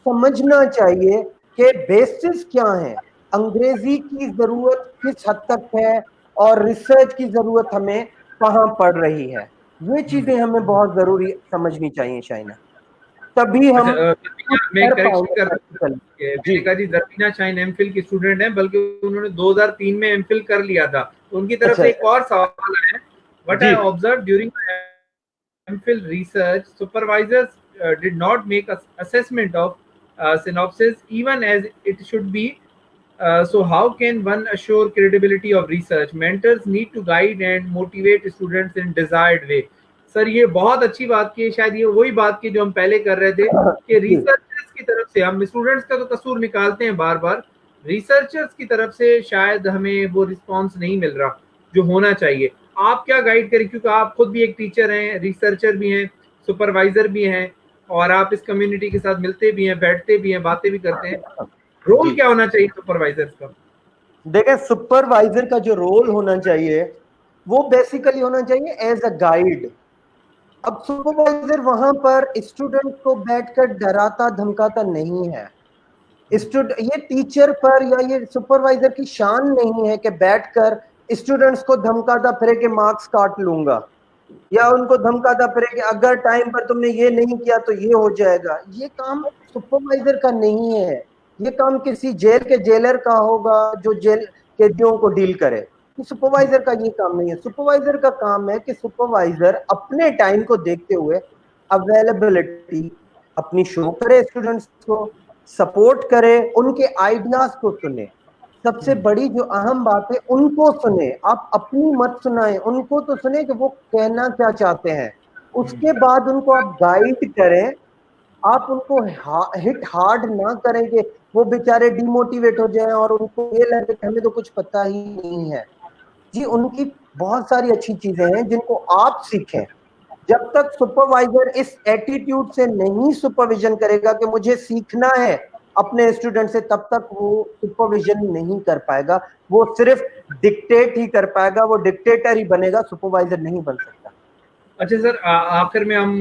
B: समझना चाहिए कि बेसिस क्या है, अंग्रेजी की जरूरत किस हद तक है और रिसर्च की जरूरत हमें कहाँ पड़ रही है। ये चीजें हमें बहुत जरूरी समझनी चाहिए शाइना, तभी
A: अच्छा,
B: हम कुछ
A: मैं
B: कर
A: करेक्शन
B: पाएंगे
A: कर
B: प्रैक्टिकल। जी
A: मैंने कहा जी जरबीना शाहीन एमफिल की स्टूडेंट है, बल्कि उन्होंने 2003 में एमफिल कर लिया था। तो उनकी तरफ
B: अच्छा
A: से एक और सवाल है, व्हाट
B: जी
A: I observe during MPhil research, supervisors did not make assessment of synopsis even as it should be. So how can one assure credibility of research? Mentors need to guide and motivate students in desired way. Sir ये बहुत अच्छी बात की है, शायद ये वही बात की जो हम पहले कर रहे थे कि
B: जी
A: रिसर्चर्स की तरफ से, हम स्टूडेंट्स का तो कसूर निकालते हैं बार बार, रिसर्चर्स की तरफ से शायद हमें वो रिस्पांस नहीं मिल रहा जो होना चाहिए। आप क्या गाइड करें, क्योंकि आप खुद भी एक टीचर हैं, रिसर्चर भी हैं, सुपरवाइजर भी हैं, और आप इस कम्युनिटी के साथ मिलते भी हैं, बैठते भी हैं, बातें भी करते हैं, रोल क्या होना चाहिए सुपरवाइजर्स का?
B: देखें, सुपरवाइजर का जो रोल होना चाहिए वो बेसिकली होना चाहिए एज अ गाइड। अब सुपरवाइजर वहां पर स्टूडेंट को बैठकर डराता धमकाता नहीं है। ये टीचर पर या ये सुपरवाइजर की शान नहीं है कि बैठकर स्टूडेंट्स को धमकाता फिरे के मार्क्स काट लूंगा, या उनको धमकाता फिरे कि अगर टाइम पर तुमने ये नहीं किया तो ये हो जाएगा। ये काम सुपरवाइजर का नहीं है, ये काम किसी जेल के जेलर का होगा जो जेल कैदियों को डील करे। सुपरवाइजर का ये काम नहीं है। सुपरवाइजर का काम है कि सुपरवाइजर अपने टाइम को देखते हुए अवेलेबिलिटी अपनी शो करे, स्टूडेंट्स को सपोर्ट करे, उनके आइडियाज को सुने। सबसे बड़ी जो अहम बात है, उनको सुने। आप अपनी मत सुनाएं, उनको तो सुने कि वो कहना क्या चाहते हैं। उसके बाद उनको आप गाइड करें। आप उनको हिट हार्ड ना करें कि वो बेचारे डिमोटिवेट हो जाएं और उनको ये लगे कि हमें तो कुछ पता ही नहीं है। जी, उनकी बहुत सारी अच्छी चीजें हैं जिनको आप सीखें। जब तक सुपरवाइजर इस एटीट्यूड से नहीं सुपरविजन करेगा कि मुझे सीखना है अपने स्टूडेंट से, तब तक वो सुपरविजन नहीं कर पाएगा। वो सिर्फ डिक्टेट ही कर पाएगा, वो डिक्टेटर ही बनेगा, सुपरवाइजर नहीं बन सकता।
A: अच्छा सर, आखिर में हम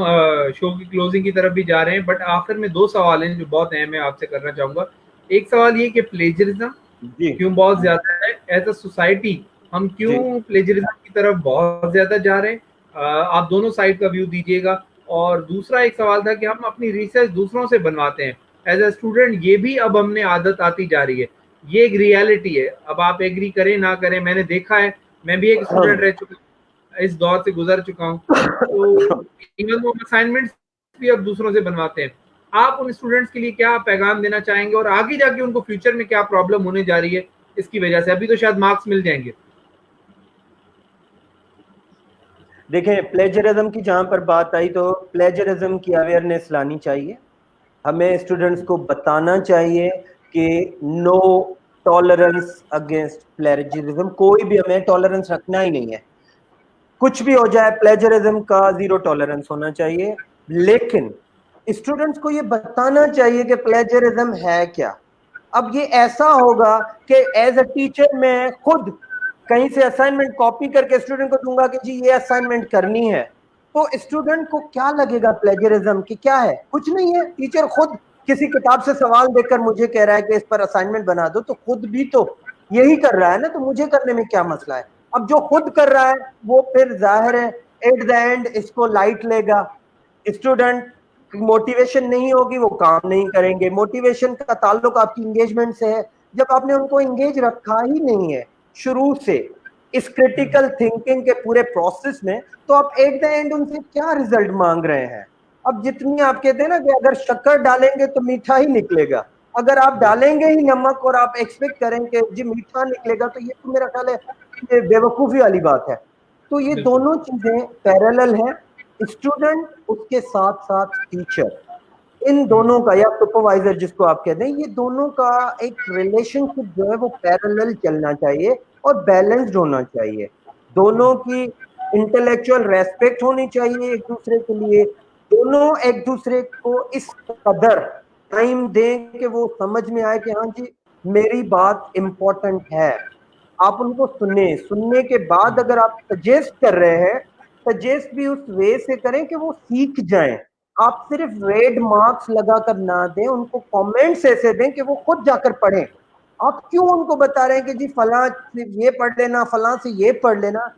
A: शो की क्लोजिंग की तरफ भी जा रहे हैं, बट आखिर में 2 सवाल हैं जो बहुत अहम है, आपसे करना चाहूंगा। एक सवाल ये कि प्लेजरिज्म
B: जी
A: क्यों बहुत ज्यादा है एज अ सोसाइटी, हम
B: जी
A: क्यों प्लेजरिज्म की तरफ बहुत ज्यादा जा रहे हैं? आप दोनों साइड का व्यू दीजिएगा। और दूसरा एक सवाल था कि हम अपनी रिसर्च दूसरों से बनवाते हैं एज अ स्टूडेंट, ये भी अब हमने आदत आती जा रही है, ये एक रियलिटी है। अब आप एग्री करें ना करें, मैंने देखा है, मैं भी एक स्टूडेंट रह चुका हूँ, इस दौर से गुजर चुका हूँ। तो इवन वो असाइनमेंट्स भी अब दूसरों से बनवाते हैं। आप उन स्टूडेंट्स के लिए क्या पैगाम देना चाहेंगे, और आगे जाके उनको फ्यूचर में क्या प्रॉब्लम होने जा रही है इसकी वजह से? अभी तो शायद मार्क्स मिल जाएंगे।
B: देखें, प्लेजरिज्म की जहां पर बात आई तो प्लेजरिज्म की अवेयरनेस लानी चाहिए। हमें स्टूडेंट्स को बताना चाहिए कि नो टॉलरेंस अगेंस्ट प्लेजरिज्म। कोई भी हमें टॉलरेंस रखना ही नहीं है, कुछ भी हो जाए प्लेजरिज्म का जीरो टॉलरेंस होना चाहिए। लेकिन स्टूडेंट्स को ये बताना चाहिए कि प्लेजरिज्म है क्या। अब ये ऐसा होगा कि एज अ टीचर मैं खुद कहीं से असाइनमेंट कॉपी करके स्टूडेंट को दूंगा कि जी ये असाइनमेंट करनी है, तो स्टूडेंट को क्या लगेगा प्लेजरिज्म की क्या है? कुछ नहीं है। टीचर खुद किसी किताब से सवाल देकर मुझे कह रहा है कि इस पर असाइनमेंट बना दो, तो खुद भी तो यही कर रहा है ना, तो मुझे करने में क्या मसला है? अब जो खुद कर रहा है वो फिर जाहिर है एट द एंड इसको लाइट लेगा। स्टूडेंट मोटिवेशन नहीं होगी, वो काम नहीं करेंगे। मोटिवेशन का ताल्लुक आपकी इंगेजमेंट से है। जब आपने उनको इंगेज रखा ही नहीं है शुरू से इस क्रिटिकल थिंकिंग के पूरे प्रोसेस में, तो आप एट द एंड उनसे क्या रिजल्ट मांग रहे हैं? अब जितनी आप कहते हैं ना कि अगर शक्कर डालेंगे तो मीठा ही निकलेगा, अगर आप डालेंगे ही नमक और आप एक्सपेक्ट करेंगे जी मीठा निकलेगा, तो ये तो मेरा ख्याल है ये बेवकूफी वाली बात है। तो ये
A: बिल्कुल।
B: दोनों चीजें पैरेलल हैं। स्टूडेंट उसके साथ साथ टीचर, इन दोनों का या सुपरवाइजर जिसको आप कहते हैं, ये दोनों का एक रिलेशनशिप जो है वो पैरेलल चलना चाहिए और बैलेंस्ड होना चाहिए। दोनों की इंटेलेक्चुअल रेस्पेक्ट होनी चाहिए एक दूसरे के लिए। दोनों एक दूसरे को इस कदर टाइम दें कि वो समझ में आए कि हाँ जी मेरी बात इंपॉर्टेंट है। आप उनको सुने, सुनने के बाद अगर आप सजेस्ट कर रहे हैं, सजेस्ट भी उस वे से करें कि वो सीख जाएं। आप सिर्फ रेड मार्क्स लगाकर ना दें, उनको कमेंट्स ऐसे दें कि वो खुद जाकर पढ़ें। आप क्यों उनको बता रहे हैं कि जी फलां से ये पढ़ लेना, फलां से ये पढ़ लेना?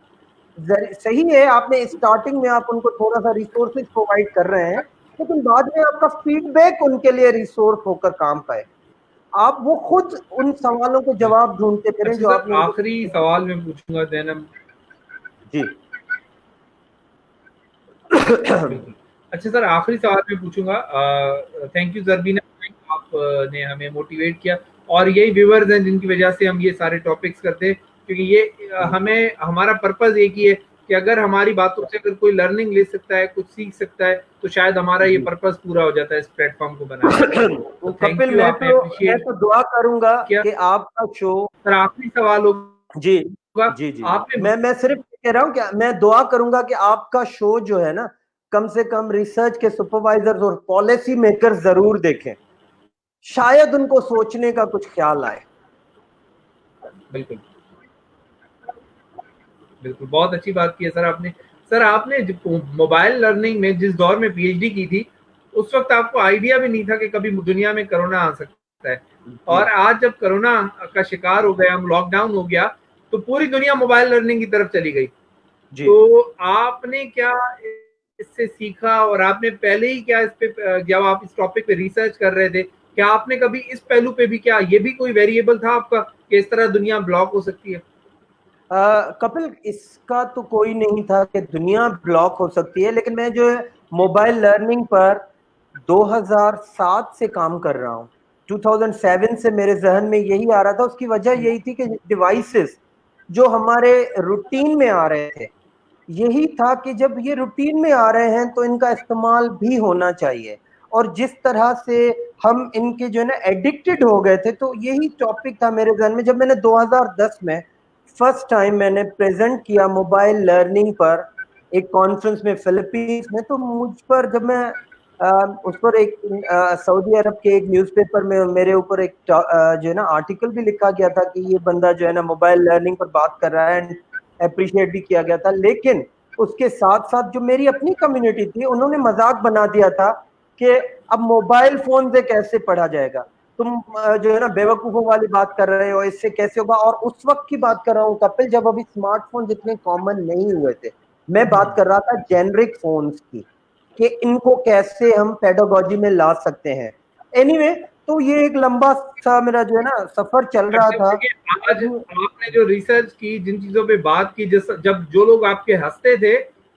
B: सही है, आपने स्टार्टिंग में आप उनको थोड़ा सा रिसोर्सेज प्रोवाइड कर रहे हैं, लेकिन बाद में आपका फीडबैक उनके लिए रिसोर्स होकर काम पाए। आप वो खुद उन सवालों के जवाब ढूंढते फिरें
A: अच्छा
B: जो
A: सर,
B: आपने उनको।
A: आखिरी सवाल मैं पूछूंगा जैनब।
B: जी
A: बिल्कुल। अच्छा सर, आखिरी सवाल मैं पूछूंगा। थैंक यू जरबीना, आपने हमें मोटिवेट किया, और यही व्यूअर्स हैं जिनकी वजह से हम ये सारे टॉपिक्स करते हैं, क्योंकि ये हमें, हमारा पर्पस एक ही है कि अगर हमारी बातों से अगर कोई लर्निंग ले सकता है, कुछ सीख सकता है, तो शायद हमारा ये पर्पस पूरा हो जाता है इस प्लेटफॉर्म को बनाने का। तो थैंक
B: कपिल,
A: यू,
B: मैं
A: आपने
B: मैं
A: अप्रिशिएट
B: तो दुआ करूंगा
A: किया।
B: कि आपका शो।
A: सर, आखिरी सवाल
B: जी
A: होगा,
B: जी जी,
A: आपने
B: मैं सिर्फ कह रहा हूँ कि मैं दुआ करूंगा कि आपका शो जो है ना कम से कम रिसर्च के सुपरवाइजर्स और पॉलिसी मेकर्स जरूर देखें, शायद उनको सोचने का कुछ ख्याल आए।
A: बिल्कुल बिल्कुल, बहुत अच्छी बात की है सर आपने। सर आपने मोबाइल लर्निंग में जिस दौर में पीएचडी की थी, उस वक्त आपको आइडिया भी नहीं था कि कभी दुनिया में कोरोना आ सकता है, और आज जब कोरोना का शिकार हो गया, लॉकडाउन हो गया, तो पूरी दुनिया मोबाइल लर्निंग की तरफ चली गई। तो आपने क्या इससे सीखा, और आपने पहले ही क्या इस पे, जब आप इस टॉपिक पे रिसर्च कर रहे थे, क्या आपने कभी इस पहलू पे भी, क्या ये भी कोई वेरिएबल था आपका कि इस तरह दुनिया ब्लॉक हो सकती है?
B: कपिल, इसका तो कोई नहीं था कि दुनिया ब्लॉक हो सकती है, लेकिन मैं जो है मोबाइल लर्निंग पर 2007 से काम कर रहा हूँ। 2007 से मेरे जहन में यही आ रहा था। उसकी वजह यही थी कि डिवाइसेस जो हमारे रूटीन में आ रहे थे, यही था कि जब ये रूटीन में आ रहे हैं तो इनका इस्तेमाल भी होना चाहिए, और जिस तरह से हम इनके जो है ना एडिक्टेड हो गए थे, तो यही टॉपिक था मेरे जहन में। जब मैंने 2010 में फर्स्ट टाइम मैंने प्रेजेंट किया मोबाइल लर्निंग पर एक कॉन्फ्रेंस में फिलीपींस में, तो मुझ पर जब मैं उस पर एक सऊदी अरब के एक न्यूज़पेपर में मेरे ऊपर एक जो है ना आर्टिकल भी लिखा गया था कि ये बंदा जो है ना मोबाइल लर्निंग पर बात कर रहा है, अप्रिशिएट भी किया गया था। लेकिन उसके साथ साथ जो मेरी अपनी कम्युनिटी थी, उन्होंने मजाक बना दिया था कि अब मोबाइल फोन से कैसे पढ़ा जाएगा, तुम जो है ना बेवकूफों वाली बात कर रहे हो, इससे कैसे होगा। और उस वक्त की बात कर रहा हूँ कपिल, जब अभी स्मार्टफोन जितने कॉमन नहीं हुए थे। मैं बात कर रहा था जेनरिक फोन्स की, कि इनको कैसे हम पेडागोजी में ला सकते हैं। एनीवे, तो ये एक लंबा सा मेरा जो है ना सफर चल रहा था।
A: आज आपने जो रिसर्च की, जिन चीजों पे बात की, जब जो लोग आपके हंसते थे,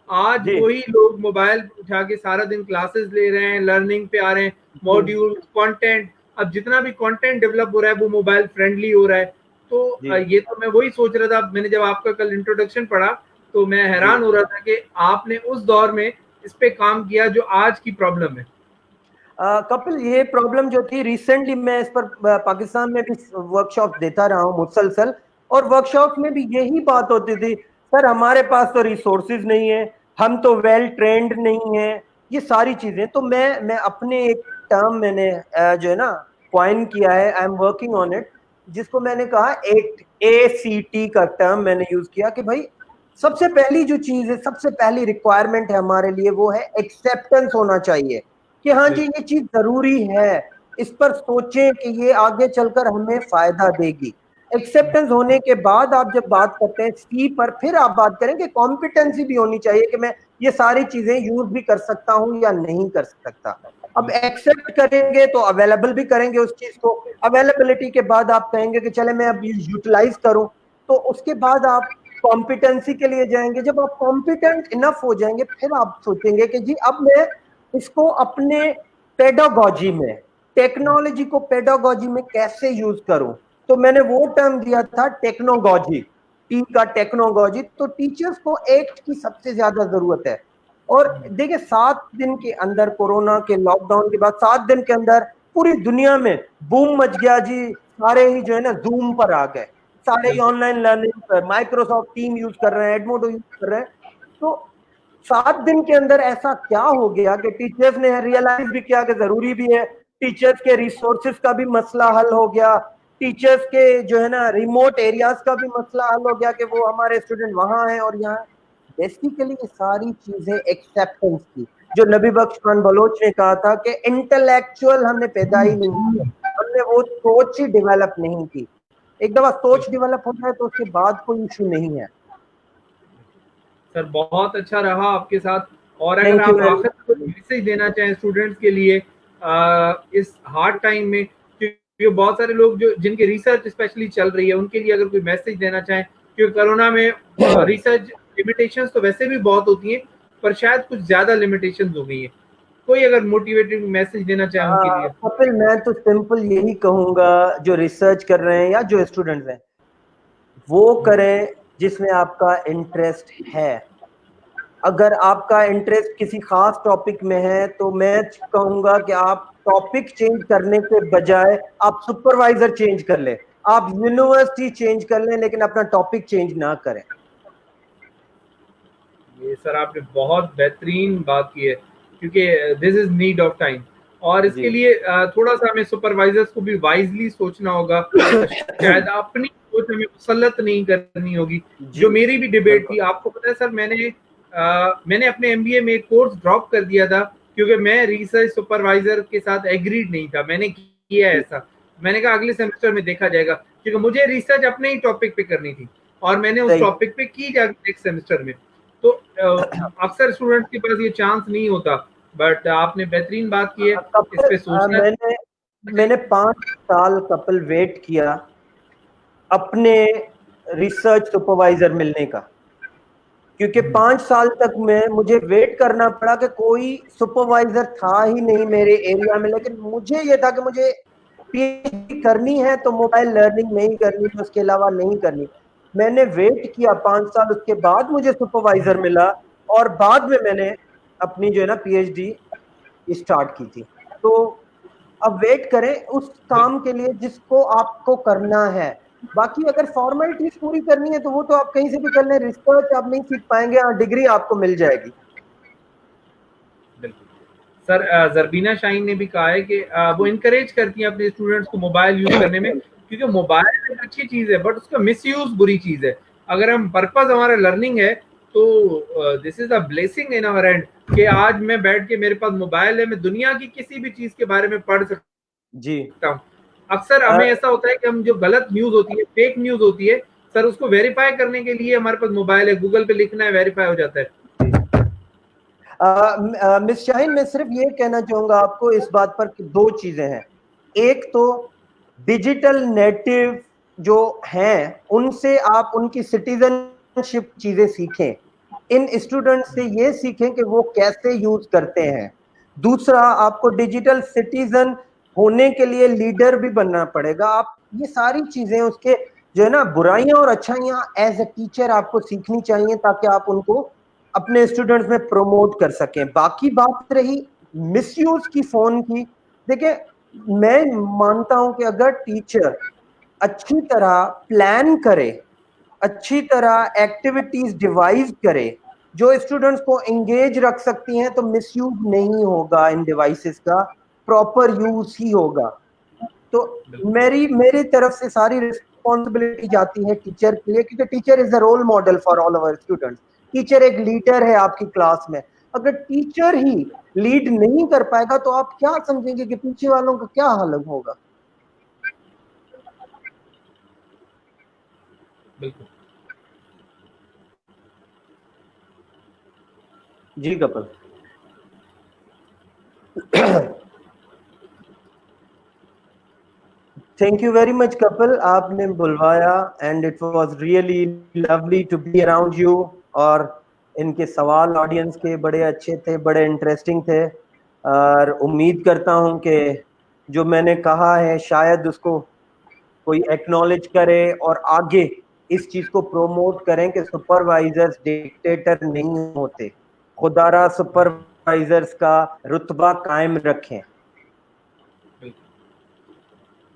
A: आज वही लोग मोबाइल उठा के सारा दिन क्लासेस ले रहे हैं, लर्निंग पे आ रहे हैं, मॉड्यूल, कंटेंट। अब जितना भी कंटेंट डेवलप हो रहा है वो मोबाइल फ्रेंडली हो रहा है। तो ये तो मैं वही सोच रहा था, मैंने जब आपका कल इंट्रोडक्शन पढ़ा तो मैं हैरान हो रहा था कि आपने उस दौर में इस पे काम किया जो आज की प्रॉब्लम है।
B: कपिल, ये प्रॉब्लम जो थी रिसेंटली, मैं इस पर पाकिस्तान में भी वर्कशॉप देता रहा हूँ मुसलसल, और वर्कशॉप में भी यही बात होती थी, सर हमारे पास तो रिसोर्सेज नहीं है, हम तो वेल ट्रेंड नहीं है, ये सारी चीजें। तो मैं अपने एक टर्म मैंने जो है ना कॉइन किया है, I am working on it, जिसको मैंने कहा ACT का टर्म मैंने यूज किया कि भाई सबसे पहली जो चीज है, सबसे पहली रिक्वायरमेंट है हमारे लिए, वो है एक्सेप्टेंस होना चाहिए कि हाँ जी ये चीज जरूरी है, इस पर सोचें कि ये आगे चलकर हमें फायदा देगी। एक्सेप्टेंस होने के बाद आप जब बात करते हैं सी पर, फिर आप बात करें कि कॉम्पिटेंसी भी होनी चाहिए कि मैं ये सारी चीजें यूज भी कर सकता हूं या नहीं कर सकता। अब एक्सेप्ट करेंगे तो अवेलेबल भी करेंगे उस चीज को, अवेलेबिलिटी के बाद आप कहेंगे कि चले मैं अब यूटिलाइज करूं, तो उसके बाद आप कॉम्पिटेंसी के लिए जाएंगे। जब आप कॉम्पिटेंट इनफ हो जाएंगे, फिर आप सोचेंगे कि जी अब मैं इसको अपने पेडागोजी में, टेक्नोलॉजी को पेडागोजी में कैसे यूज करूं। तो मैंने वो टर्म दिया था टेक्नोगॉजी, टी का टेक्नोगॉजी। तो टीचर्स को एक्ट की सबसे ज्यादा जरूरत है। और देखिए 7 दिन के अंदर, कोरोना के लॉकडाउन के बाद 7 दिन के अंदर पूरी दुनिया में बूम मच गया जी। सारे ही जो है ना जूम पर आ गए, सारे ही ऑनलाइन लर्निंग पर माइक्रोसॉफ्ट टीम यूज कर रहे हैं, एडमोडो यूज कर रहे हैं। तो 7 दिन के अंदर ऐसा क्या हो गया कि टीचर्स ने रियलाइज भी किया कि जरूरी भी है, टीचर्स के रिसोर्सेज का भी मसला हल हो गया, टीचर्स के जो है ना रिमोट एरियाज का भी मसला हल हो गया कि वो हमारे स्टूडेंट वहां हैं और यहाँ। बेसिकली ये सारी चीजें एक्सेप्टेंस की, जो नबी बख्श खान बलोच ने कहा था कि इंटेलेक्चुअल हमने पैदा ही नहीं की, हमने वो सोच ही डेवलप नहीं की। एक दफा सोच डेवलप हो जाए तो उसके बाद कोई इशू नहीं है।
A: सर बहुत अच्छा रहा आपके साथ। और अगर आप आखिर में कोई मैसेज देना चाहें स्टूडेंट्स के लिए इस हार्ड टाइम में, क्योंकि बहुत सारे लोग जो जिनकी रिसर्च स्पेशली चल रही है, उनके लिए अगर कोई मैसेज देना चाहें, क्योंकि कोरोना में रिसर्च लिमिटेशंस तो वैसे भी बहुत होती हैं, पर शायद कुछ ज्यादा लिमिटेशंस हो गई हैं, कोई अगर मोटिवेटिंग मैसेज देना चाहे उनके लिए।
B: कपिल, मैं तो सिंपल यही कहूंगा, जो रिसर्च कर रहे हैं या जो स्टूडेंट्स हैं, वो करें जिसमें आपका इंटरेस्ट है। अगर आपका इंटरेस्ट किसी खास टॉपिक में है, तो मैं कहूंगा कि आप टॉपिक चेंज करने के बजाय आप सुपरवाइजर चेंज कर लें, आप यूनिवर्सिटी चेंज कर लें, लेकिन अपना टॉपिक चेंज ना करें।
A: ये सर आपने बहुत बेहतरीन बात की है, क्योंकि this is need of time, और इसके लिए थोड़ा सा हमें सुपरवाइजर्स को भी वाइजली सोचना होगा, शायद अपनी सोच हमें मुसलत नहीं करनी होगी। जो मेरी भी डिबेट थी, आपको पता है सर, मैंने अपने एमबीए में एक कोर्स ड्रॉप कर दिया था, क्योंकि मैं रिसर्च सुपरवाइजर के साथ एग्रीड नहीं था। मैंने किया ऐसा, मैंने कहा अगले सेमेस्टर में देखा जाएगा, क्योंकि मुझे रिसर्च अपने ही टॉपिक पे करनी थी, और मैंने उस टॉपिक पे की जाके नेक्स्ट सेमेस्टर में। तो अक्सर स्टूडेंट्स के पास ये चांस नहीं होता, बट आपने बेहतरीन बात की है, इस पे सोचना।
B: मैंने 5 साल कपिल वेट किया अपने रिसर्च सुपरवाइजर मिलने का, क्योंकि 5 साल तक मुझे वेट करना पड़ा कि कोई सुपरवाइजर था ही नहीं मेरे एरिया में। लेकिन मुझे ये था कि मुझे पीएचडी करनी है तो मोबाइल लर्निंग में ही करनी है, उसके अलावा नहीं करनी। मैंने वेट किया 5 साल, उसके बाद मुझे सुपरवाइजर मिला, और बाद में मैंने अपनी जो है ना पीएचडी स्टार्ट की थी। तो अब वेट करें उस काम के लिए जिसको आपको करना है। बाकी अगर फॉर्मेलिटीज पूरी करनी है तो वो तो आप कहीं से भी कर लें, रिसर्च आप नहीं सीख पाएंगे, डिग्री आपको मिल जाएगी।
A: बिल्कुल सर, जरबीना शाहीन ने भी कहा है कि वो इनकरेज करती हैं अपने स्टूडेंट्स को मोबाइल यूज करने में, क्योंकि मोबाइल एक अच्छी चीज है, बट उसका मिसयूज बुरी चीज है। अगर हम पर्पस हमारा लर्निंग है, तो this is a blessing in our and, कि आज मैं बैठ के, मेरे पास मोबाइल है, मैं दुनिया की किसी भी चीज के बारे में पढ़ सकता हूँ। अक्सर हमें ऐसा होता है कि हम जो गलत न्यूज होती है, फेक न्यूज होती है सर, उसको वेरीफाई करने के लिए हमारे पास मोबाइल है, गूगल पे लिखना है, वेरीफाई हो जाता है।
B: मिस शाहीन, मैं सिर्फ ये कहना चाहूंगा आपको इस बात पर कि 2 चीजें हैं। एक तो डिजिटल नेटिव जो हैं उनसे आप उनकी सिटीजनशिप चीजें सीखें, इन स्टूडेंट से ये सीखें कि वो कैसे यूज करते हैं। दूसरा, आपको डिजिटल सिटीजन होने के लिए लीडर भी बनना पड़ेगा। आप ये सारी चीजें उसके जो है ना बुराइयां और अच्छाइयां एज ए टीचर आपको सीखनी चाहिए, ताकि आप उनको अपने स्टूडेंट्स में प्रमोट कर सकें। बाकी बात रही मिसयूज की फोन की, देखिए मैं मानता हूं कि अगर टीचर अच्छी तरह प्लान करे, अच्छी तरह एक्टिविटीज डिवाइस करे जो स्टूडेंट्स को एंगेज रख सकती हैं, तो मिसयूज नहीं होगा इन डिवाइसेस का, प्रॉपर यूज ही होगा। तो मेरी तरफ से सारी रिस्पॉन्सिबिलिटी जाती है टीचर के लिए, क्योंकि teacher is the role model for all our students. Teacher एक लीडर है आपकी क्लास में। अगर टीचर ही लीड नहीं कर पाएगा तो आप क्या समझेंगे कि पीछे वालों का क्या हाल होगा।
A: बिल्कुल
B: जी Kapil. Thank you very much Kapil, आपने बुलवाया and it was really lovely to be around you. और इनके सवाल ऑडियंस के बड़े अच्छे थे, बड़े इंटरेस्टिंग थे, और उम्मीद करता हूं कि जो मैंने कहा है शायद उसको कोई एक्नॉलेज करे और आगे इस चीज को प्रोमोट करें कि सुपरवाइजर्स डिक्टेटर नहीं होते, खुदारा सुपरवाइजर्स का रुतबा कायम रखें।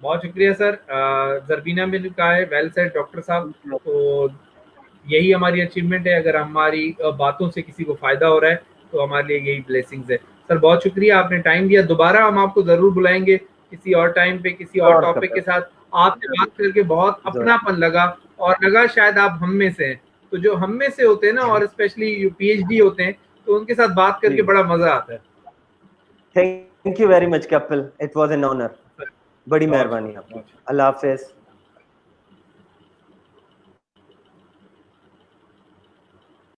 A: बहुत शुक्रिया सर। जरबीना ने भी कहा है, वेल सेड डॉक्टर साहब। तो यही हमारी अचीवमेंट है, अगर हमारी बातों से किसी को फायदा हो रहा है तो हमारे लिए यही ब्लेसिंग्स है। सर बहुत शुक्रिया, आपने टाइम दिया। दोबारा हम आपको जरूर बुलाएंगे किसी और टाइम पे, किसी और टॉपिक के साथ। आपसे बात करके बहुत अपनापन लगा, और लगा शायद आप हम में से हैं। तो जो हम में से होते हैं ना, और स्पेशली पीएचडी होते हैं, तो उनके साथ बात करके बड़ा मजा आता है।
B: Thank you very much Kapil, it was an honour. बड़ी मेहरबानी आपकी। अल्लाह हाफिज।